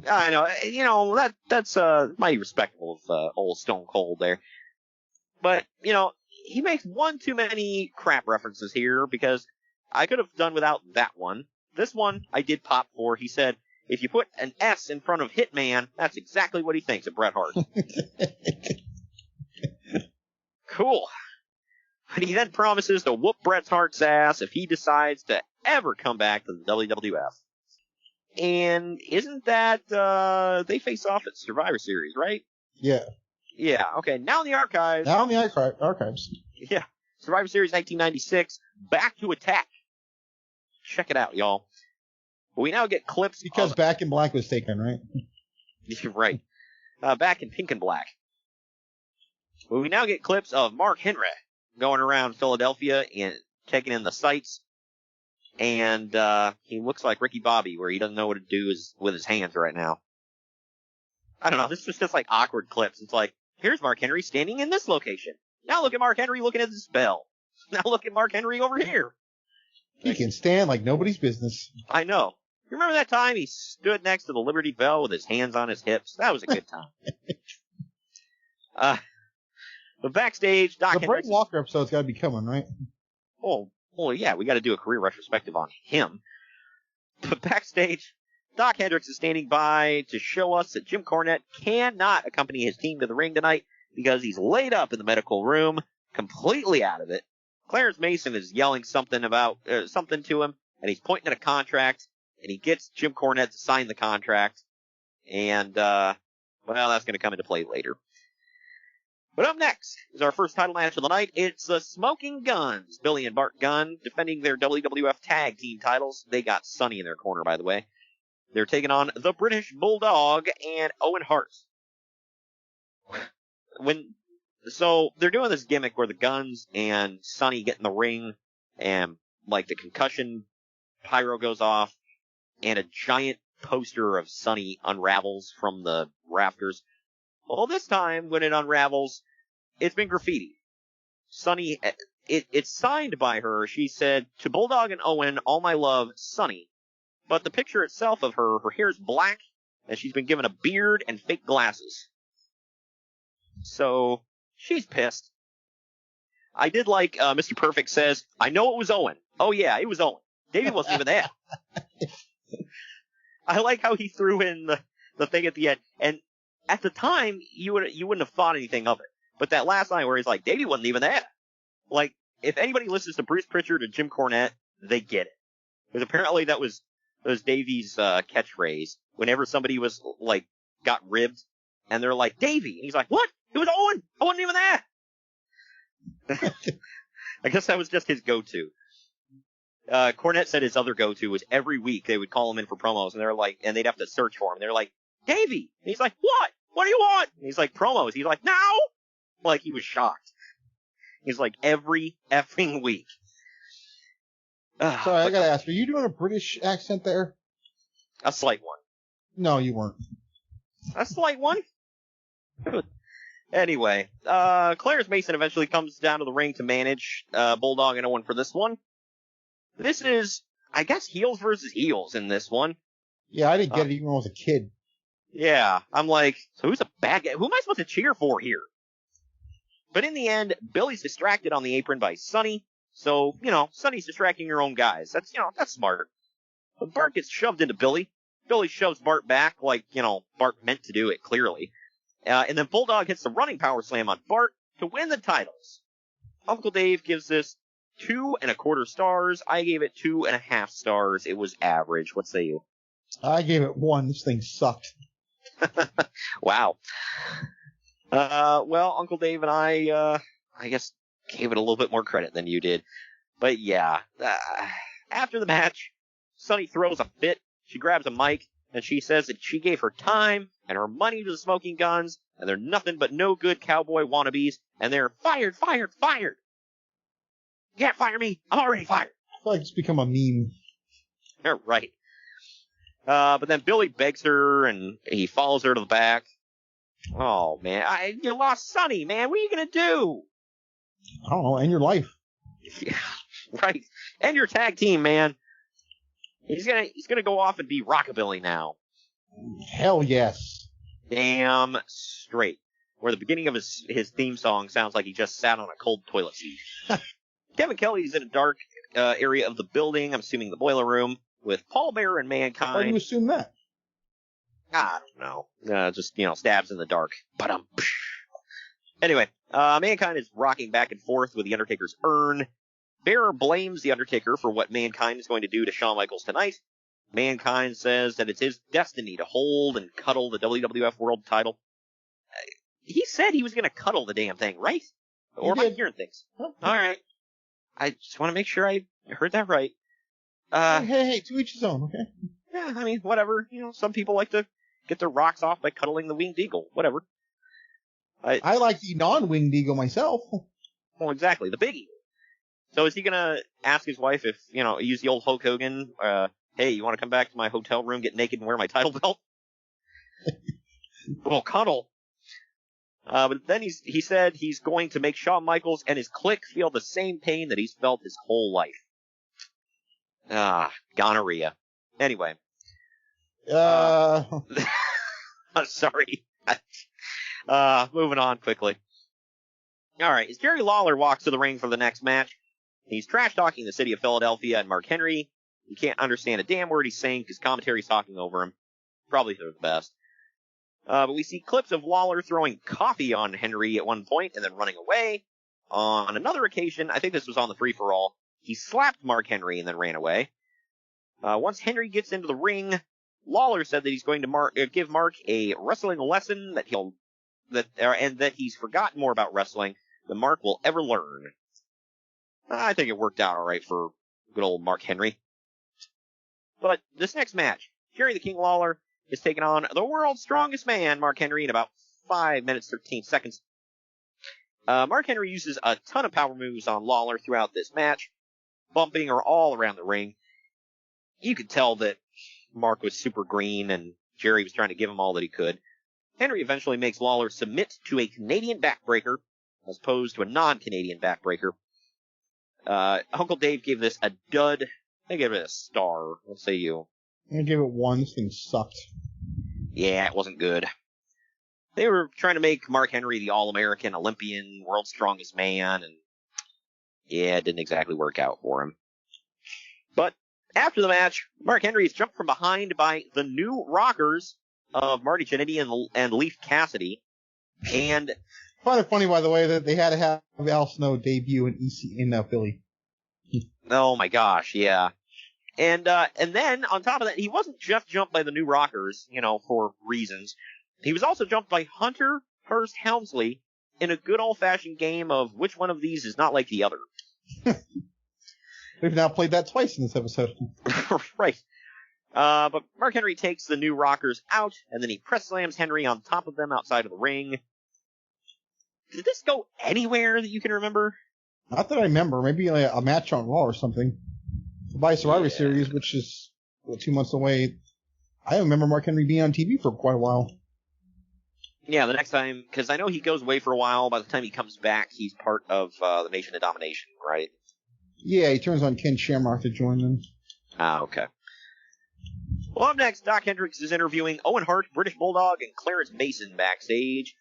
I know, that's mighty respectful of old Stone Cold there. But he makes one too many crap references here because I could have done without that one. This one I did pop for. He said, if you put an S in front of Hitman, that's exactly what he thinks of Bret Hart. Cool. But he then promises to whoop Bret Hart's ass if he decides to ever come back to the WWF. And isn't that, they face off at Survivor Series, right? Yeah. Yeah, okay. Now in the archives. Archives. Yeah. Survivor Series 1996, Back to Attack. Check it out, y'all. But we now get clips. Because Back in Black was taken, right? Right. Back in Pink and Black. But we now get clips of Mark Henry going around Philadelphia and checking in the sights. And he looks like Ricky Bobby, where he doesn't know what to do with his hands right now. I don't know. This is just like awkward clips. It's like, here's Mark Henry standing in this location. Now look at Mark Henry looking at this bell. Now look at Mark Henry over here. He can stand like nobody's business. I know. You remember that time he stood next to the Liberty Bell with his hands on his hips? That was a good time. But backstage, Doc Hendrix. The Brett Walker episode's got to be coming, right? Oh, well, yeah, we got to do a career retrospective on him. But backstage, Doc Hendrix is standing by to show us that Jim Cornette cannot accompany his team to the ring tonight because he's laid up in the medical room, completely out of it. Clarence Mason is yelling something to him, and he's pointing at a contract, and he gets Jim Cornette to sign the contract, and, well, that's going to come into play later. But up next is our first title match of the night. It's the Smoking Guns, Billy and Bart Gunn, defending their WWF Tag Team titles. They got Sonny in their corner, by the way. They're taking on the British Bulldog and Owen Hart. So they're doing this gimmick where the Guns and Sonny get in the ring, and like the concussion pyro goes off, and a giant poster of Sonny unravels from the rafters. Well, this time when it unravels, it's been graffiti. Sonny, it's signed by her. She said, "To Bulldog and Owen, all my love, Sonny." But the picture itself of her hair's black, and she's been given a beard and fake glasses. So she's pissed. I did like Mr. Perfect says, "I know it was Owen." Oh yeah, it was Owen. Davey wasn't even there. I like how he threw in the thing at the end. And at the time, you wouldn't have thought anything of it. But that last line where he's like, Davey wasn't even there. Like, if anybody listens to Bruce Pritchard or Jim Cornette, they get it. Because apparently that was Davey's catchphrase. Whenever somebody was, like, got ribbed, and they're like, Davey! And he's like, what? It was Owen! I wasn't even there! I guess that was just his go-to. Cornette said his other go-to was every week they would call him in for promos, and they're like, and they'd have to search for him. They're like, Davey! And he's like, what? What do you want? And he's like, promos. He's like, now? Like, he was shocked. He's like, every effing week. Sorry, I gotta ask, are you doing a British accent there? A slight one. No, you weren't. A slight one. Anyway, Clarence Mason eventually comes down to the ring to manage Bulldog and Owen for this one. This is, I guess, heels versus heels in this one. Yeah, I didn't get it even when I was a kid. Yeah, I'm like, so who's a bad guy? Who am I supposed to cheer for here? But in the end, Billy's distracted on the apron by Sonny. So, Sonny's distracting your own guys. That's smart. But Bart gets shoved into Billy. Billy shoves Bart back like, Bart meant to do it, clearly. And then Bulldog hits the running power slam on Bart to win the titles. Uncle Dave gives this 2.25 stars. I gave it 2.5 stars. It was average. What say you? I gave it 1. This thing sucked. Wow. Well, Uncle Dave and I guess gave it a little bit more credit than you did. But yeah, after the match, Sonny throws a fit. She grabs a mic and she says that she gave her time and her money to the Smoking Guns, and they're nothing but no good cowboy wannabes, and they're fired. You can't fire me. I'm already fired. I feel like it's become a meme. You're right. But then Billy begs her and he follows her to the back. Oh, man. You lost Sonny, man. What are you going to do? I don't know. End your life. Yeah, right. End your tag team, man. He's gonna go off and be Rockabilly now. Hell yes. Damn straight. Where the beginning of his theme song sounds like he just sat on a cold toilet seat. Kevin Kelly's in a dark area of the building, I'm assuming the boiler room, with Paul Bearer and Mankind. Why do you assume that? I don't know. Just, stabs in the dark. Anyway, Mankind is rocking back and forth with the Undertaker's urn. Bearer blames the Undertaker for what Mankind is going to do to Shawn Michaels tonight. Mankind says that it's his destiny to hold and cuddle the WWF World title. He said he was going to cuddle the damn thing, right? Or am I hearing things? All right. I just want to make sure I heard that right. Hey, to each his own, okay? Yeah, I mean, whatever. Some people like to get their rocks off by cuddling the winged eagle. Whatever. I like the non-winged eagle myself. Well, exactly. The big eagle. So is he going to ask his wife if, use the old Hulk Hogan, hey, you want to come back to my hotel room, get naked, and wear my title belt? Well, cuddle. But then he said he's going to make Shawn Michaels and his clique feel the same pain that he's felt his whole life. Gonorrhea. Anyway. Sorry. Moving on quickly. Alright, as Jerry Lawler walks to the ring for the next match, he's trash-talking the city of Philadelphia and Mark Henry. You can't understand a damn word he's saying because commentary's talking over him. Probably for the best. But we see clips of Lawler throwing coffee on Henry at one point and then running away. On another occasion, I think this was on the free-for-all, he slapped Mark Henry and then ran away. Once Henry gets into the ring, Lawler said that he's going to give Mark a wrestling lesson and that he's forgotten more about wrestling than Mark will ever learn. I think it worked out alright for good old Mark Henry. But this next match, Jerry the King Lawler is taking on the world's strongest man, Mark Henry, in about 5 minutes, 13 seconds. Mark Henry uses a ton of power moves on Lawler throughout this match, bumping her all around the ring. You could tell that Mark was super green and Jerry was trying to give him all that he could. Henry eventually makes Lawler submit to a Canadian backbreaker, as opposed to a non-Canadian backbreaker. Uncle Dave gave this a dud. I gave it a star. What say you? I gave it 1. This thing sucked. Yeah, it wasn't good. They were trying to make Mark Henry the All-American, Olympian, world's strongest man, and yeah, it didn't exactly work out for him. But after the match, Mark Henry is jumped from behind by the new Rockers of Marty Jannetty and Leif Cassidy. And I find it funny, by the way, that they had to have Al Snow debut in Philly. Oh my gosh, yeah. And then, on top of that, he wasn't just jumped by the new Rockers, for reasons. He was also jumped by Hunter Hearst Helmsley in a good old-fashioned game of which one of these is not like the other. We've now played that twice in this episode. Right. But Mark Henry takes the new Rockers out, and then he press slams Henry on top of them outside of the ring. Did this go anywhere that you can remember? Not that I remember. Maybe like a match on Raw or something. By Survivor Series, which is 2 months away. I remember Mark Henry being on TV for quite a while. Yeah, the next time, because I know he goes away for a while. By the time he comes back, he's part of the Nation of Domination, right? Yeah, he turns on Ken Shamrock to join them. Ah, okay. Well, up next, Doc Hendrix is interviewing Owen Hart, British Bulldog, and Clarence Mason backstage.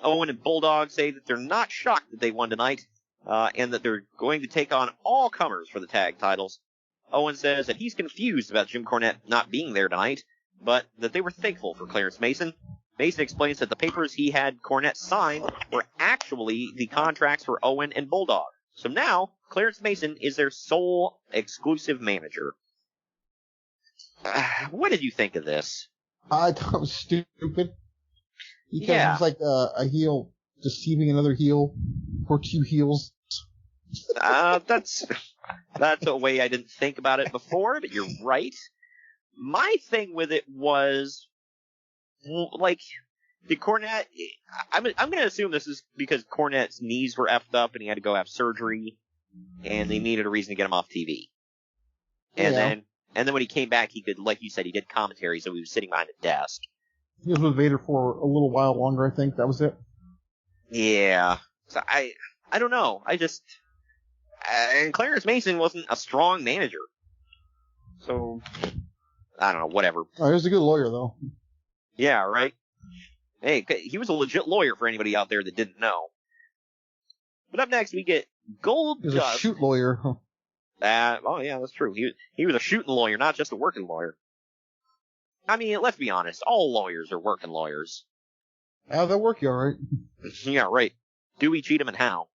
Owen and Bulldog say that they're not shocked that they won tonight, and that they're going to take on all comers for the tag titles. Owen says that he's confused about Jim Cornette not being there tonight, but that they were thankful for Clarence Mason. Mason explains that the papers he had Cornette sign were actually the contracts for Owen and Bulldog. So now, Clarence Mason is their sole exclusive manager. What did you think of this? I thought it was stupid. Because Yeah. he's like a heel deceiving another heel or two heels. That's a way I didn't think about it before, but you're right. My thing with it was, like, did Cornette, I'm going to assume this is because Cornette's knees were effed up and he had to go have surgery, and they needed a reason to get him off TV. And then when he came back, he could, like you said, he did commentary, so he was sitting behind a desk. He was with Vader for a little while longer, I think. That was it. Yeah. So I don't know. And Clarence Mason wasn't a strong manager. So, I don't know, whatever. Oh, he was a good lawyer, though. Yeah, right? Hey, he was a legit lawyer for anybody out there that didn't know. But up next, we get Goldust. He was a shoot lawyer. Huh. Oh, yeah, that's true. He was a shooting lawyer, not just a working lawyer. I mean, let's be honest. All lawyers are working lawyers. How'd that work you all right? Yeah, right. Dewey, Cheatham, and Howe.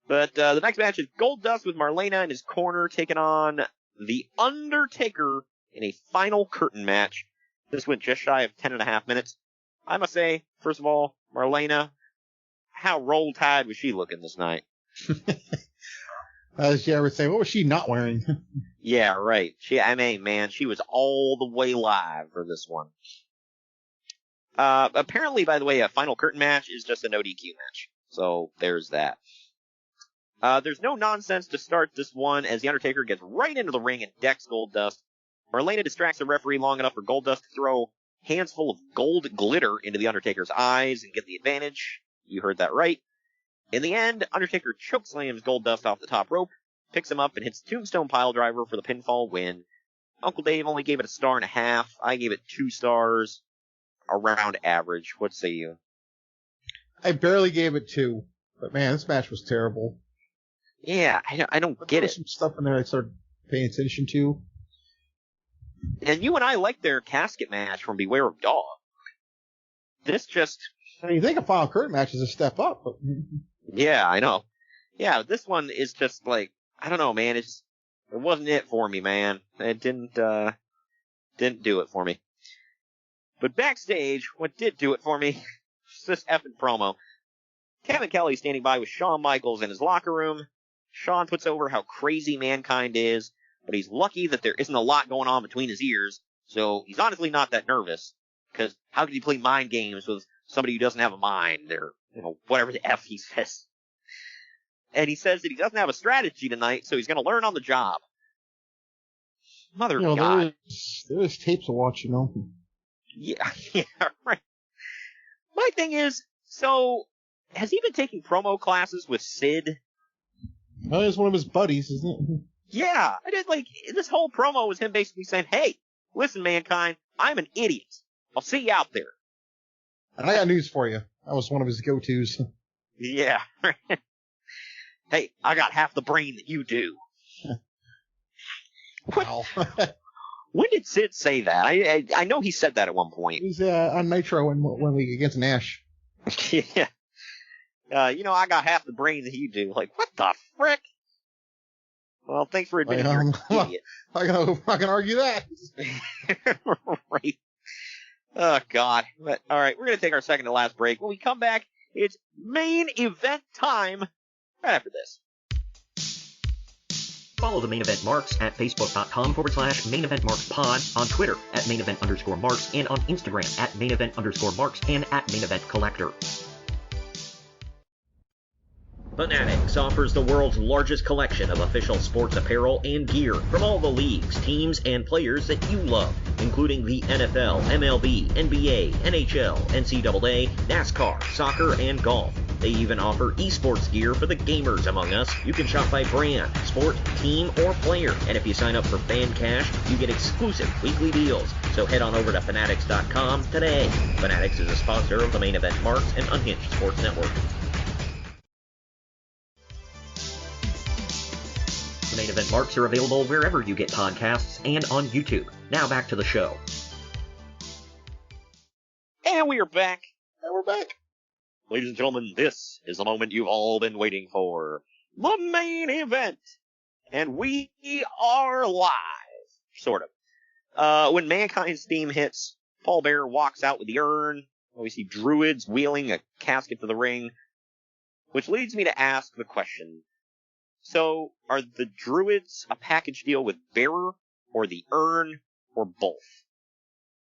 But the next match is Goldust with Marlena in his corner taking on The Undertaker in a final curtain match. This went just shy of 10.5 minutes. I must say, first of all, Marlena, how roll tide was she looking this night? As you ever say, what was she not wearing? Yeah, right. She was all the way live for this one. Apparently, by the way, a final curtain match is just a no DQ match. So there's that. There's no nonsense to start this one as The Undertaker gets right into the ring and decks Goldust. Marlena distracts the referee long enough for Goldust to throw hands full of gold glitter into The Undertaker's eyes and get the advantage. You heard that right. In the end, Undertaker chokeslams Goldust off the top rope, picks him up, and hits Tombstone Piledriver for the pinfall win. Uncle Dave only gave it 1.5 stars. I gave it 2 stars. Around average. What say you? I barely gave it 2. But man, this match was terrible. Yeah, I don't get There it. was some stuff in there I started paying attention to. And you and I liked their casket match from Beware of Dog. This just... I mean, you think a final curtain match is a step up, but... Yeah, I know. Yeah, this one is just like, I don't know, man. It wasn't it for me, man. It didn't do it for me. But backstage, what did do it for me was this effing promo. Kevin Kelly standing by with Shawn Michaels in his locker room. Shawn puts over how crazy Mankind is, but he's lucky that there isn't a lot going on between his ears, so he's honestly not that nervous. Because how could he play mind games with somebody who doesn't have a mind, or, whatever the F he says. And he says that he doesn't have a strategy tonight, so he's going to learn on the job. Mother of God. There's tapes to watch, Yeah, right. My thing is, so, has he been taking promo classes with Sid? Well, he's one of his buddies, isn't it? Yeah, this whole promo was him basically saying, hey, listen, Mankind, I'm an idiot. I'll see you out there. And I got news for you. That was one of his go-tos. Yeah. Hey, I got half the brain that you do. Wow. When did Sid say that? I know he said that at one point. He's on Nitro one week against Nash. Yeah. I got half the brain that you do. Like, what the frick? Well, thanks for admitting you're an idiot. I can argue that. Right. Oh, God. But, all right, we're going to take our second to last break. When we come back, it's main event time right after this. Follow the Main Event Marks at facebook.com/Main Event Marks Pod, on Twitter at Main Event _Marks, and on Instagram at Main Event _Marks and at Main Event Collector. Fanatics offers the world's largest collection of official sports apparel and gear from all the leagues, teams, and players that you love, including the NFL, MLB, NBA, NHL, NCAA, NASCAR, soccer, and golf. They even offer esports gear for the gamers among us. You can shop by brand, sport, team, or player. And if you sign up for Fan Cash, you get exclusive weekly deals. So head on over to Fanatics.com today. Fanatics is a sponsor of the Main Event Marks and Unhinged Sports Network. The Main Event Marks are available wherever you get podcasts and on YouTube. Now back to the show. And we are back. And we're back. Ladies and gentlemen, this is the moment you've all been waiting for. The main event. And we are live. Sort of. When Mankind's theme hits, Paul Bearer walks out with the urn. We see Druids wheeling a casket to the ring. Which leads me to ask the question. So, are the Druids a package deal with Bearer, or the urn, or both?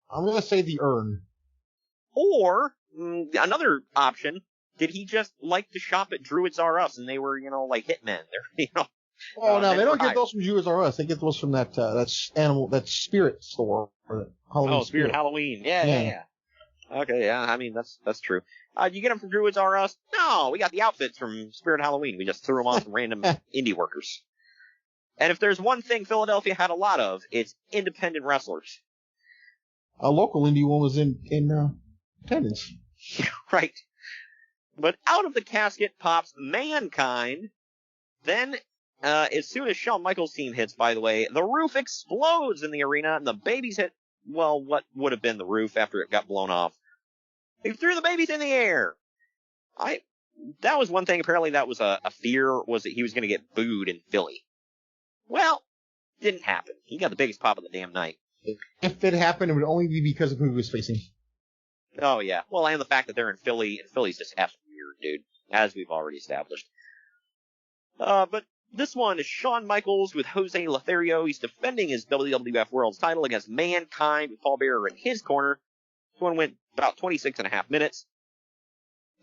I'm going to say the urn. Or, another option, did he just like to shop at Druids R Us and they were, like hitmen? They're, Oh, no, they don't get those from Druids R Us. They get those from that spirit store. Or that Halloween Spirit Halloween. Yeah. Okay, yeah, I mean, that's true. You get them from Druids R Us? No, we got the outfits from Spirit Halloween. We just threw them on some random indie workers. And if there's one thing Philadelphia had a lot of, it's independent wrestlers. A local indie one was in attendance. Right. But out of the casket pops Mankind. Then, as soon as Shawn Michaels' team hits, by the way, the roof explodes in the arena, and the babies hit, well, what would have been the roof after it got blown off. They threw the babies in the air. That was one thing, apparently that was a fear, was that he was going to get booed in Philly. Well, didn't happen. He got the biggest pop of the damn night. If it happened, it would only be because of who he was facing. Oh, yeah. Well, and the fact that they're in Philly, and Philly's just effing weird, dude, as we've already established. But this one is Shawn Michaels with Jose Lothario. He's defending his WWF World's title against Mankind with Paul Bearer in his corner. This one went about 26.5 minutes.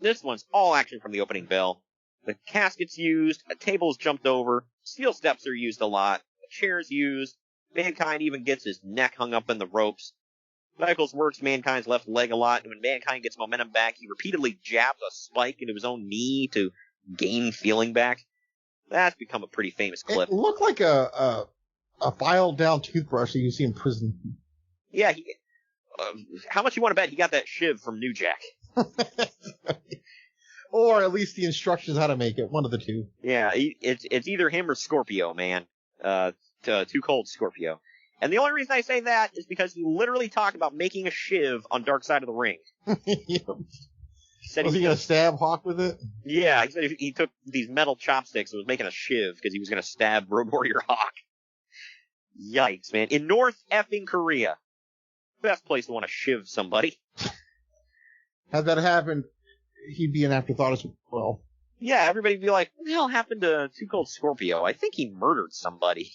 This one's all action from the opening bell. The casket's used, a table's jumped over, steel steps are used a lot, a chair's used, Mankind even gets his neck hung up in the ropes. Michaels works Mankind's left leg a lot, and when Mankind gets momentum back, he repeatedly jabs a spike into his own knee to gain feeling back. That's become a pretty famous clip. It looked like a filed down toothbrush that you see in prison. Yeah, how much you want to bet he got that shiv from New Jack? Or at least the instructions how to make it, one of the two. Yeah, it's either him or Scorpio, man. Too Cold Scorpio. And the only reason I say that is because he literally talked about making a shiv on Dark Side of the Ring. Was he going to stab Hawk with it? Yeah, he said he took these metal chopsticks and was making a shiv because he was going to stab Road Warrior Hawk. Yikes, man. In North effing Korea. Best place to want to shiv somebody. Had that happened, he'd be an afterthought as well. Yeah, everybody'd be like, what the hell happened to Too Cold Scorpio? I think he murdered somebody.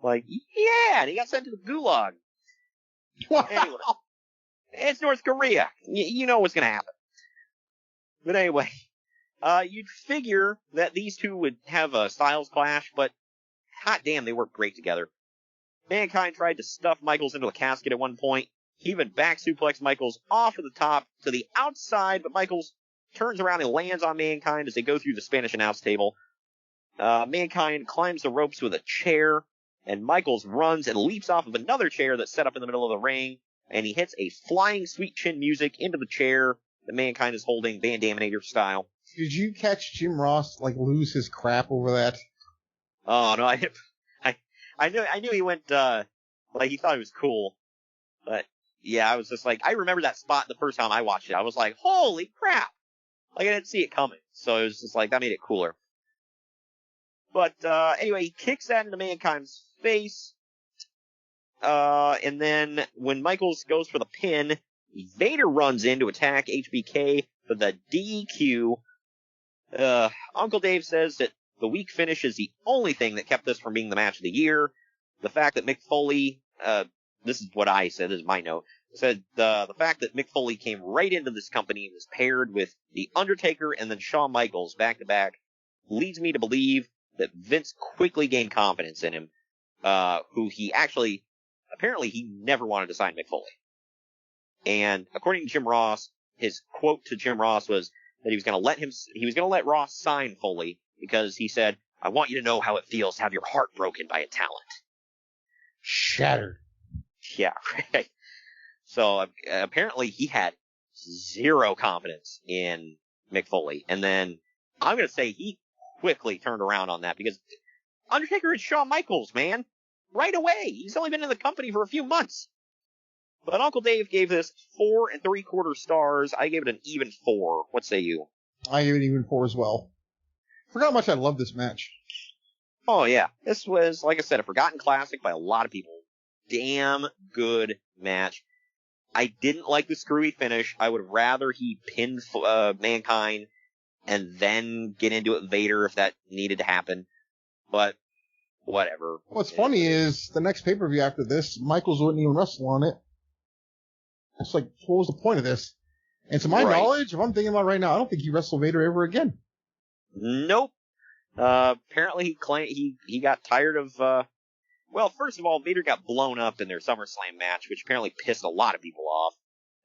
Like, yeah, and he got sent to the gulag. Wow. Anyway, it's North Korea. You know what's going to happen. But anyway, you'd figure that these two would have a styles clash, but hot damn, they work great together. Mankind tried to stuff Michaels into a casket at one point. He even back suplexed Michaels off of the top to the outside, but Michaels turns around and lands on Mankind as they go through the Spanish announce table. Mankind climbs the ropes with a chair, and Michaels runs and leaps off of another chair that's set up in the middle of the ring, and he hits a flying sweet chin music into the chair that Mankind is holding, Van Daminator style. Did you catch Jim Ross lose his crap over that? Oh no, I knew he went he thought it was cool, but yeah, I was just like, I remember that spot the first time I watched it. I was like, holy crap! I didn't see it coming, so it was just like that made it cooler. But anyway, he kicks that into Mankind's face, and then when Michaels goes for the pin, Vader runs in to attack HBK for the DQ. Uncle Dave says that the weak finish is the only thing that kept this from being the match of the year. The fact that Mick Foley, this is what I said, this is my note, said the fact that Mick Foley came right into this company and was paired with The Undertaker and then Shawn Michaels back to back leads me to believe that Vince quickly gained confidence in him, who he actually, apparently he never wanted to sign Mick Foley. And according to Jim Ross, his quote to Jim Ross was that he was going to let Ross sign Foley because he said, "I want you to know how it feels to have your heart broken by a talent." Shattered. Yeah, right. So apparently he had zero confidence in Mick Foley. And then I'm going to say he quickly turned around on that because Undertaker is Shawn Michaels, man. Right away. He's only been in the company for a few months. But Uncle Dave gave this 4 3/4 stars. I gave it an even 4. What say you? I gave it even 4 as well. Forgot how much I loved this match. Oh, yeah. This was, like I said, a forgotten classic by a lot of people. Damn good match. I didn't like the screwy finish. I would rather he pinned Mankind and then get into it with Vader if that needed to happen. But whatever. What's funny is the next pay-per-view after this, Michaels wouldn't even wrestle on it. It's like, what was the point of this? And to my knowledge, if I'm thinking about it right now, I don't think he wrestled Vader ever again. Nope. Apparently he claimed he got tired of, well, first of all, Vader got blown up in their SummerSlam match, which apparently pissed a lot of people off.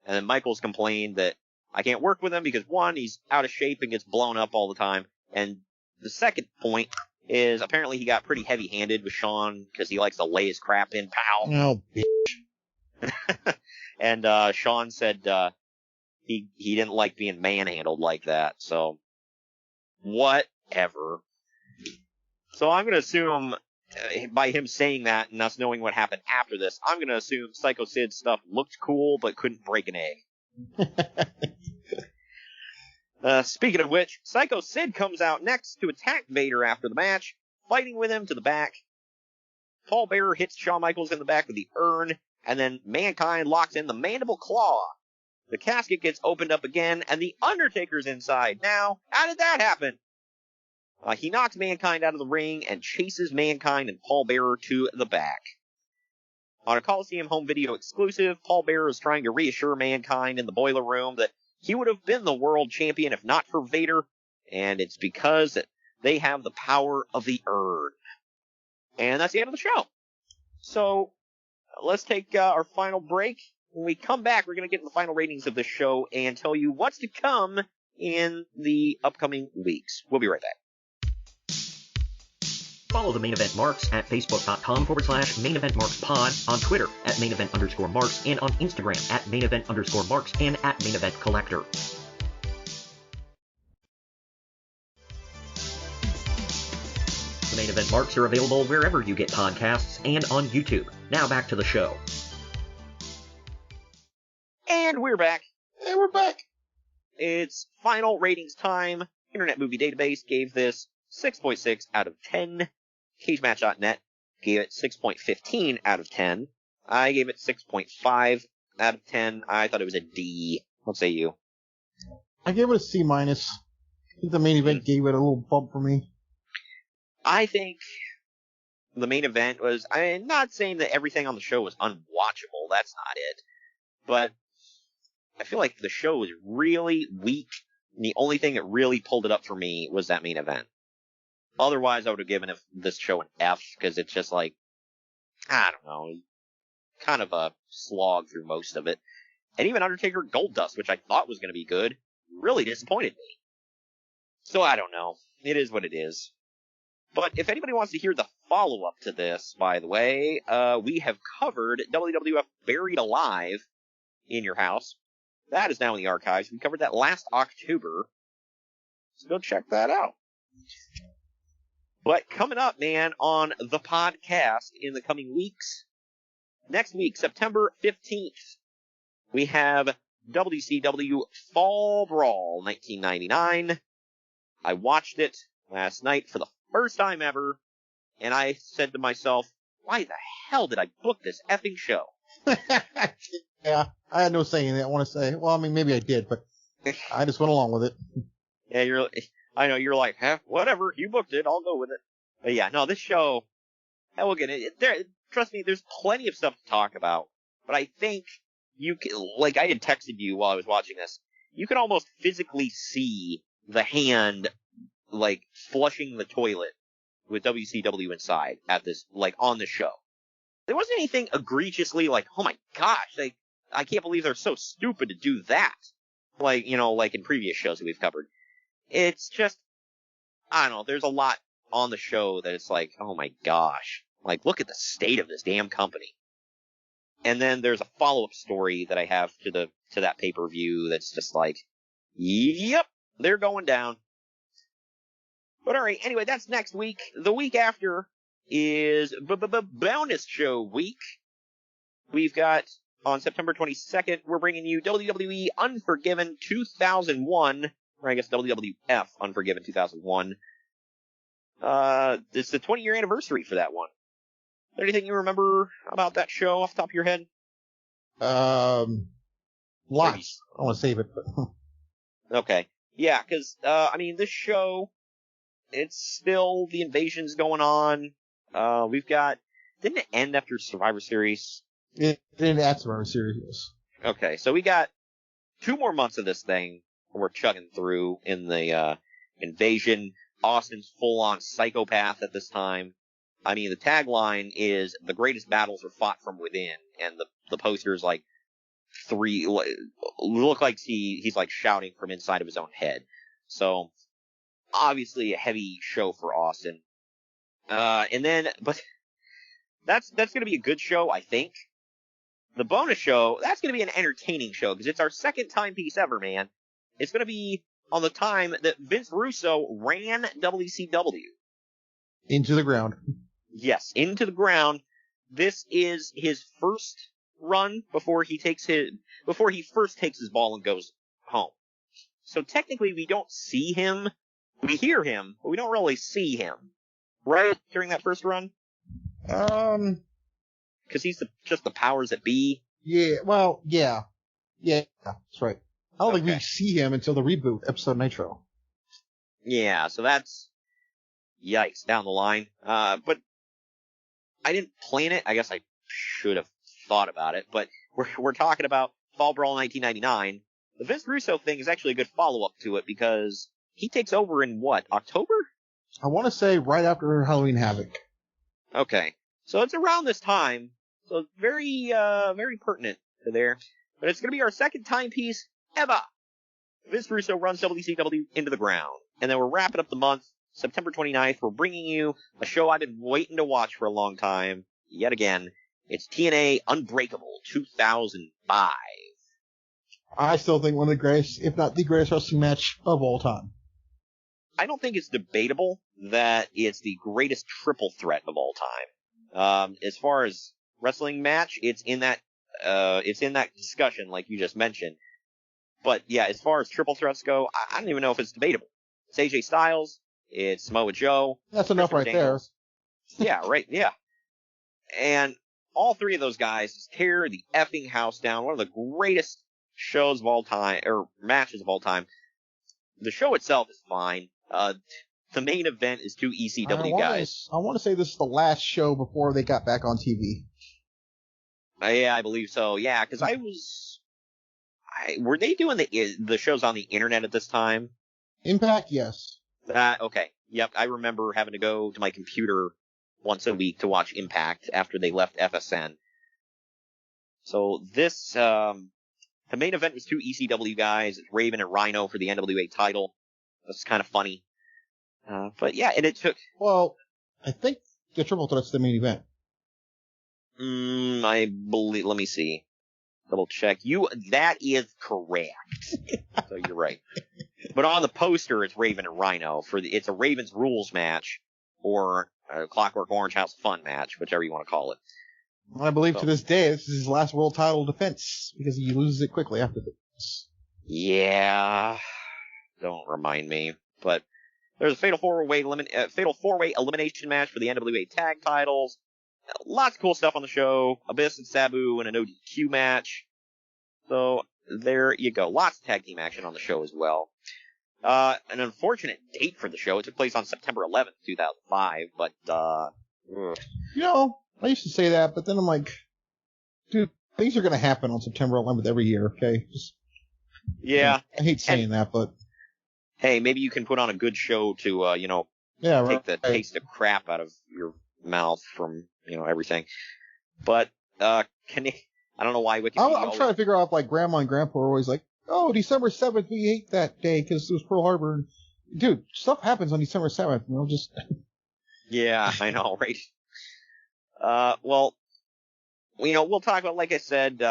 And then Michaels complained that I can't work with him because, one, he's out of shape and gets blown up all the time. And the second point is apparently he got pretty heavy-handed with Shawn because he likes to lay his crap in, pal. Oh, bitch. And Shawn said he didn't like being manhandled like that. So, whatever. So I'm going to assume, by him saying that and us knowing what happened after this, I'm going to assume Psycho Sid's stuff looked cool but couldn't break an egg. Speaking of which, Psycho Sid comes out next to attack Vader after the match, fighting with him to the back. Paul Bearer hits Shawn Michaels in the back with the urn, and then Mankind locks in the mandible claw. The casket gets opened up again, and the Undertaker's inside. Now, how did that happen? He knocks Mankind out of the ring and chases Mankind and Paul Bearer to the back. On a Coliseum home video exclusive, Paul Bearer is trying to reassure Mankind in the boiler room that he would have been the world champion if not for Vader, and it's because they have the power of the urn. And that's the end of the show. So, let's take our final break. When we come back, we're going to get into the final ratings of this show and tell you what's to come in the upcoming weeks. We'll be right back. Follow the Main Event Marks at Facebook.com/Main Event Marks Pod, on Twitter at Main Event _Marks, and on Instagram at Main Event _Marks and at Main Event Collector. The Main Event Marks are available wherever you get podcasts and on YouTube. Now back to the show. And we're back. Hey, we're back. It's final ratings time. Internet Movie Database gave this 6.6 out of 10. CageMatch.net gave it 6.15 out of 10. I gave it 6.5 out of 10. I thought it was a D. What say you? I gave it a C-. I think the main event gave it a little bump for me. I think the main event was, I'm not saying that everything on the show was unwatchable. That's not it. But I feel like the show was really weak. And the only thing that really pulled it up for me was that main event. Otherwise, I would have given this show an F, because it's just like, I don't know, kind of a slog through most of it. And even Undertaker Goldust, which I thought was going to be good, really disappointed me. So I don't know. It is what it is. But if anybody wants to hear the follow-up to this, by the way, we have covered WWF Buried Alive in your house. That is now in the archives. We covered that last October. So go check that out. But coming up, man, on the podcast in the coming weeks, next week, September 15th, we have WCW Fall Brawl 1999. I watched it last night for the first time ever, and I said to myself, why the hell did I book this effing show? Yeah, I had no say in it, I want to say. Well, I mean, maybe I did, but I just went along with it. Yeah, I know, you're like, whatever, you booked it, I'll go with it. But yeah, no, this show, hell, we'll get it. Trust me, there's plenty of stuff to talk about. But I think you can, like I had texted you while I was watching this, you can almost physically see the hand like, flushing the toilet with WCW inside at this, like, on the show. There wasn't anything egregiously like, oh my gosh, I can't believe they're so stupid to do that. Like, you know, like in previous shows that we've covered. It's just, I don't know, there's a lot on the show that it's like, oh my gosh. Like, look at the state of this damn company. And then there's a follow-up story that I have to that pay-per-view that's just like, yep, they're going down. But alright, anyway, that's next week. The week after is bonus show week. We've got, on September 22nd, we're bringing you WWE Unforgiven 2001, or I guess WWF Unforgiven 2001. It's the 20-year anniversary for that one. Anything you remember about that show off the top of your head? Lots. I want to save it, but... Okay. Yeah, because, I mean, this show, it's still, the invasion's going on. We've got, didn't it end after Survivor Series? It ended at Survivor Series, yes. Okay, so we got 2 more months of this thing we're chugging through in the, invasion. Austin's full-on psychopath at this time. I mean, the tagline is, the greatest battles are fought from within, and the poster's like, look like he's like shouting from inside of his own head. So, obviously a heavy show for Austin. And then, but that's gonna be a good show, I think. The bonus show, that's gonna be an entertaining show, because it's our second timepiece ever, man. It's gonna be on the time that Vince Russo ran WCW. Into the ground. Yes, into the ground. This is his first run before he first takes his ball and goes home. So technically we don't see him. We hear him, but we don't really see him. Right? During that first run? Because he's just the powers that be. Yeah, well, yeah. Yeah, that's right. I don't think we see him until the reboot, episode Nitro. Yeah, so that's, yikes, down the line. But I didn't plan it. I guess I should have thought about it, but we're talking about Fall Brawl 1999. The Vince Russo thing is actually a good follow-up to it, because he takes over in what, October? I want to say right after Halloween Havoc. Okay. So it's around this time. So it's very, very pertinent to there. But it's gonna be our second timepiece ever. Vince Russo runs WCW into the ground. And then we're wrapping up the month, September 29th. We're bringing you a show I've been waiting to watch for a long time. Yet again. It's TNA Unbreakable 2005. I still think one of the greatest, if not the greatest wrestling match of all time. I don't think it's debatable that it's the greatest triple threat of all time. As far as wrestling match, it's in that discussion like you just mentioned. But yeah, as far as triple threats go, I don't even know if it's debatable. It's AJ Styles, it's Samoa Joe. That's enough right Daniels. There. Yeah, right, yeah. And all three of those guys just tear the effing house down. One of the greatest shows of all time, or matches of all time. The show itself is fine. The main event is 2 ECW guys. I want to say this is the last show before they got back on TV. Yeah, I believe so. Yeah, because were they doing the shows on the internet at this time? Impact, yes. Okay. Yep, I remember having to go to my computer once a week to watch Impact after they left FSN. So this, the main event was 2 ECW guys. It's Raven and Rhino for the NWA title. That's kind of funny. But yeah, and it took... Well, I think the triple threat's the main event. I believe, let me see. Double check. That is correct. So you're right. But on the poster, it's Raven and Rhino it's a Raven's Rules match, or a Clockwork Orange House Fun match, whichever you want to call it. I believe to this day, this is his last world title defense, because he loses it quickly after this. Yeah. Don't remind me. But there's a fatal four-way elimination match for the NWA tag titles. Lots of cool stuff on the show. Abyss and Sabu in an ODQ match. So there you go. Lots of tag team action on the show as well. An unfortunate date for the show. It took place on September 11th, 2005, but, You know, I used to say that, but then I'm like, dude, things are gonna happen on September 11th every year, okay? Yeah. I hate saying that, but... hey, maybe you can put on a good show to, take the taste of crap out of your mouth from, everything. But, I don't know why Wikipedia. I'm trying to figure out if, like, Grandma and Grandpa are always like, oh, December 7th, we hate that day because it was Pearl Harbor. And, dude, stuff happens on December 7th, just. Yeah, I know, right? Well, we'll talk about, like I said,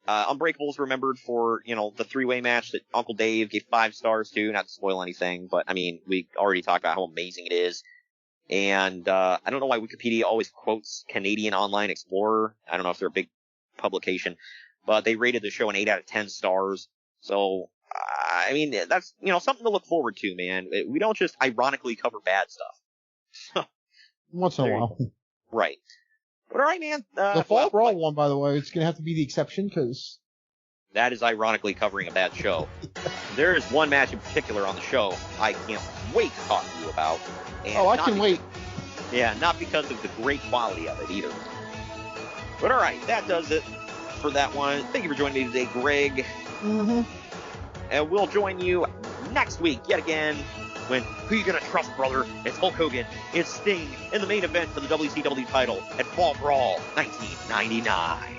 Unbreakable's remembered for, the three-way match that Uncle Dave gave 5 stars to, not to spoil anything, but, I mean, we already talked about how amazing it is. And, I don't know why Wikipedia always quotes Canadian Online Explorer. I don't know if they're a big publication, but they rated the show an 8 out of 10 stars. So, I mean, that's, something to look forward to, man. We don't just ironically cover bad stuff. Once in a while. Right. But alright, man. The Fall Brawl one, by the way, it's going to have to be the exception, because... That is ironically covering a bad show. There is one match in particular on the show I can't wait to talk to you about. And I can wait. Yeah, not because of the great quality of it, either. But alright, that does it for that one. Thank you for joining me today, Greg. Mm-hmm. And we'll join you next week, yet again, when who you gonna trust, brother? It's Hulk Hogan, it's Sting, in the main event for the WCW title at Fall Brawl 1999.